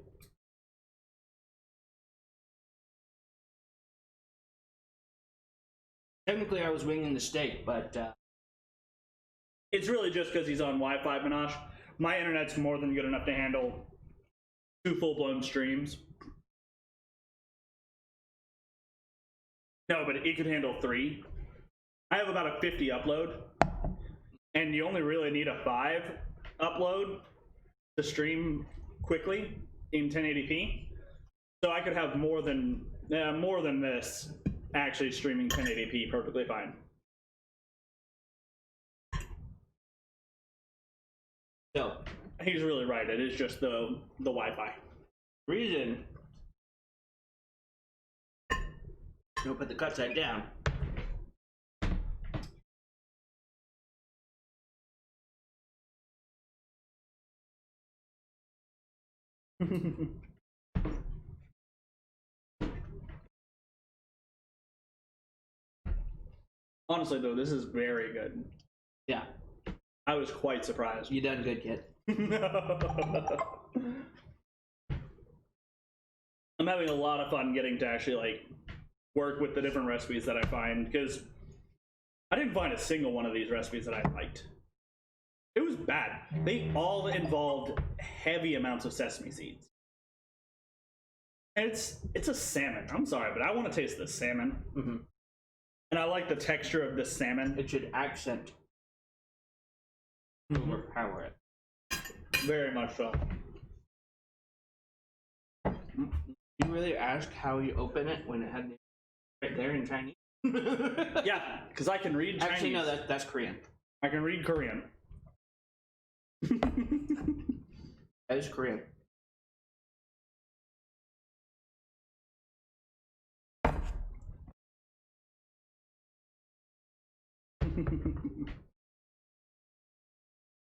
Technically, I was winging the steak, but It's really just because he's on Wi-Fi, Minaj. My internet's more than good enough to handle 2 full-blown streams. No, but it could handle 3. I have about a 50 upload, and you only really need a 5 upload to stream quickly in 1080p. So I could have more than this actually streaming 1080p perfectly fine. So, He's really right. It is just the Wi-Fi. reason. We'll put the cut side down. Honestly, though, this is very good. Yeah, I was quite surprised. you done good, kid. I'm having a lot of fun getting to actually like work with the different recipes that I find, because I didn't find a single one of these recipes that I liked. It was bad. They all involved heavy amounts of sesame seeds. And it's a salmon. I'm sorry, but I want to taste the salmon. Mm-hmm. And I like the texture of the salmon. It should accent, overpower it. Very much so. You really ask how you open it when it had right there in Chinese? Yeah, because I can read Chinese. Actually, no, that's Korean. I can read Korean. That is Korean.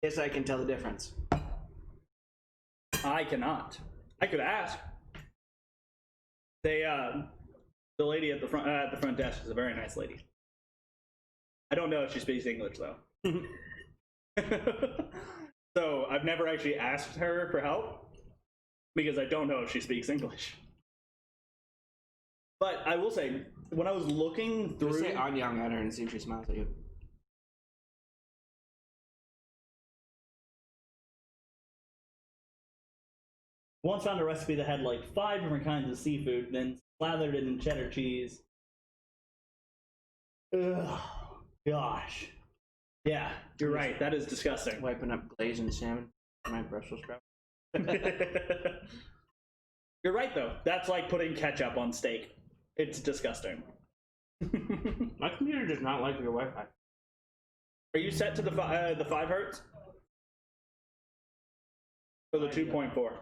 Yes, I can tell the difference. I cannot. I could ask. They, the lady at the front desk is a very nice lady. I don't know if she speaks English though. So I've never actually asked her for help because I don't know if she speaks English. But I will say, when I was looking Just through, say Anyang at her and see if she smiles at you. Once found a recipe that had like 5 different kinds of seafood, then slathered it in cheddar cheese. Ugh, gosh. Yeah, you're right. That is disgusting. Wiping up glazed salmon for my Brussels sprout. You're right though. That's like putting ketchup on steak. It's disgusting. My computer does not like your Wi-Fi. Are you set to the 5 hertz? Or the 2.4?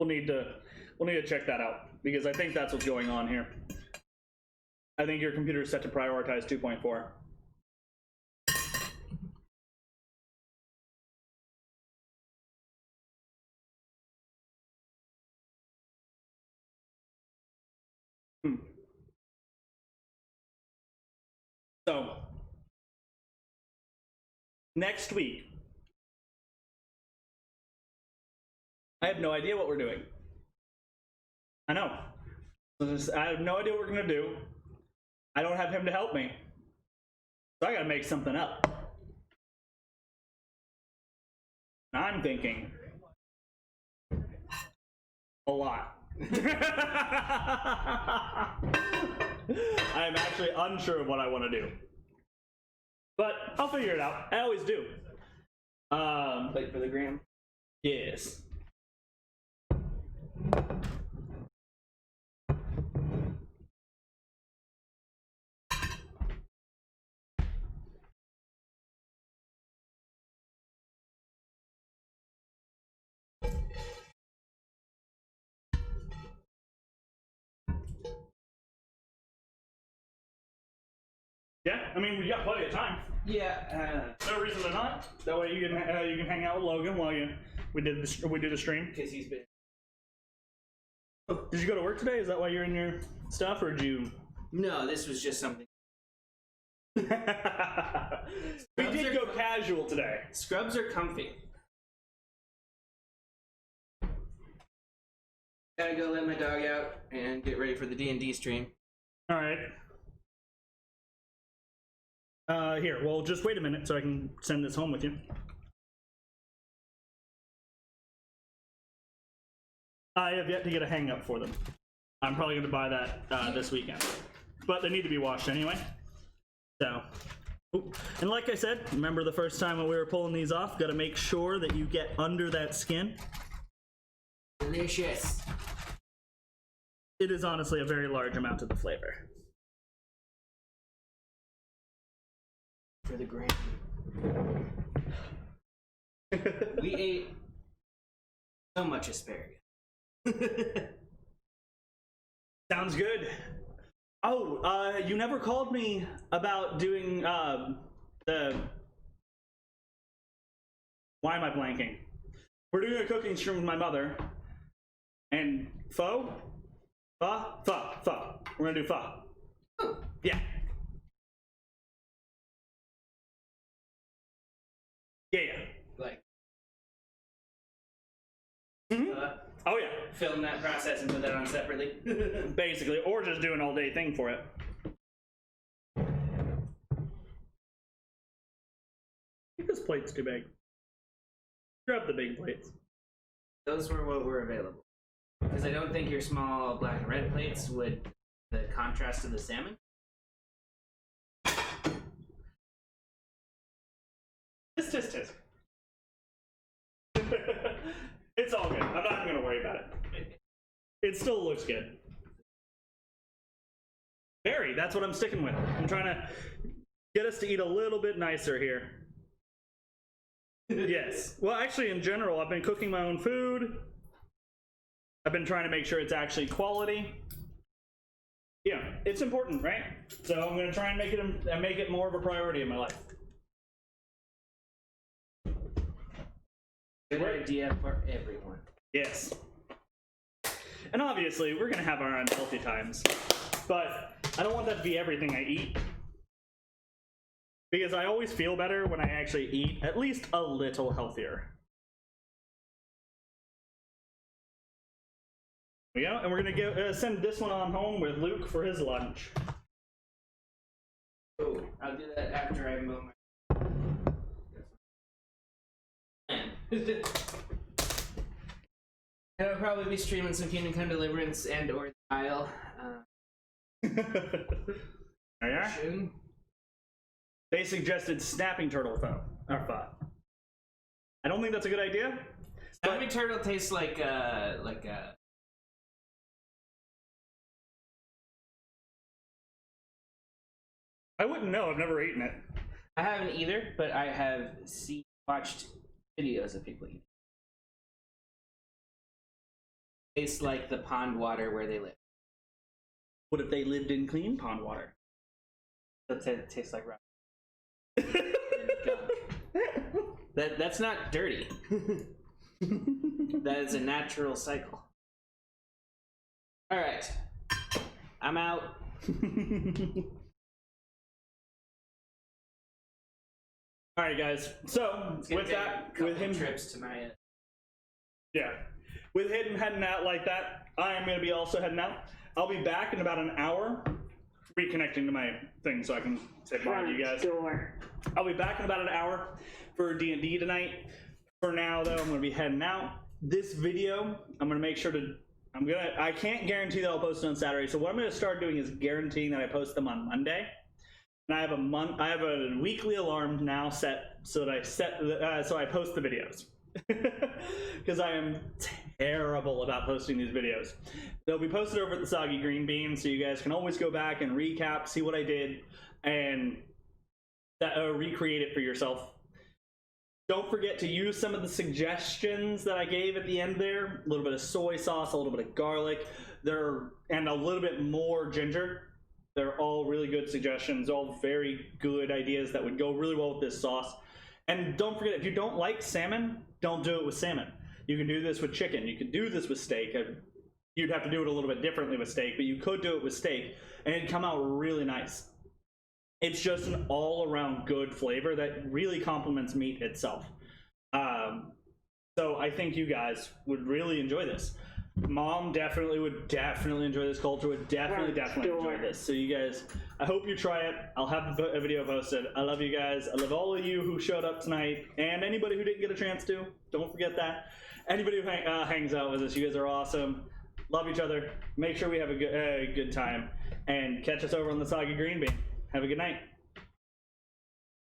We'll need to check that out because I think that's what's going on here. I think your computer is set to prioritize 2.4. So, next week, I have no idea what we're doing. I know. I have no idea what we're going to do. I don't have him to help me. So I got to make something up. And I'm thinking a lot. I am actually unsure of what I want to do. But I'll figure it out. I always do. Wait for the gram. Yes. Yeah, I mean, we got plenty of time. Yeah, No reason to not. That way you can hang out with Logan while we do the stream. because he's been. Did you go to work today? Is that why you're in your stuff, or did you? No, this was just something. We did go casual today. Scrubs are comfy. Gotta go let my dog out and get ready for the D&D stream. All right. Here, well, just wait a minute so I can send this home with you. I have yet to get a hang up for them. I'm probably going to buy that this weekend. But they need to be washed anyway. So, and like I said, remember the first time when we were pulling these off, got to make sure that you get under that skin. Delicious. It is honestly a very large amount of the flavor. For the grain. We ate so much asparagus. Sounds good. Oh, you never called me about doing the... Why am I blanking? We're doing a cooking stream with my mother. And pho? Pho. We're gonna do pho. Oh. Yeah. Yeah. Like, Oh yeah. film that process and put that on separately. Basically, or just do an all-day thing for it. I think this plate's too big. Grab the big plates. Those were what were available. Because I don't think your small black and red plates would the contrast to the salmon. Tisk. It's all good. I'm not even gonna worry about it. It still looks good. Very, that's what I'm sticking with. I'm trying to get us to eat a little bit nicer here. Yes. Well, actually, in general, I've been cooking my own food. I've been trying to make sure it's actually quality. Yeah, it's important, right? So I'm gonna try and make it more of a priority in my life. Good idea for everyone. Yes. And obviously, we're gonna have our unhealthy times, but I don't want that to be everything I eat. Because I always feel better when I actually eat at least a little healthier. Yeah, and we're gonna send this one on home with Luke for his lunch. Oh, I'll do that after I mow my. And I'll probably be streaming some Kingdom Come Deliverance and or the Isle. There you are. Soon. They suggested snapping turtle pho. I don't think that's a good idea. Snapping turtle tastes like I wouldn't know. I've never eaten it. I haven't either, but I have watched videos of people eating. Tastes like the pond water where they live. What if they lived in clean pond water? That tastes like rock. That's not dirty. That is a natural cycle. All right, I'm out. All right, guys. So with that, with him trips to my yeah, with him heading out like that, I am going to be also heading out. I'll be back in about an hour, reconnecting to my thing so I can say bye to you guys. Door. I'll be back in about an hour for D&D tonight. For now, though, I'm going to be heading out. This video, I'm going to make sure to. I can't guarantee that I'll post it on Saturday. So what I'm going to start doing is guaranteeing that I post them on Monday. And I have a weekly alarm now set so that I post the videos. Because I am terrible about posting these videos. They'll be posted over at the Soggy Green Bean, so you guys can always go back and recap, see what I did, and recreate it for yourself. Don't forget to use some of the suggestions that I gave at the end there. A little bit of soy sauce, a little bit of garlic, and a little bit more ginger. They're all really good suggestions, all very good ideas that would go really well with this sauce. And don't forget, if you don't like salmon, don't do it with salmon. You can do this with chicken. You can do this with steak. You'd have to do it a little bit differently with steak, but you could do it with steak, and it'd come out really nice. It's just an all-around good flavor that really complements meat itself. So I think you guys would really enjoy this. Mom would definitely enjoy this. Culture would definitely enjoy this. So you guys, I hope you try it. I'll have a video posted. I love you guys. I love all of you who showed up tonight, and anybody who didn't get a chance to. Don't forget that. Anybody who hangs out with us, you guys are awesome. love each other. Make sure we have a good time, and catch us over on the Soggy Green Bean. Have a good night.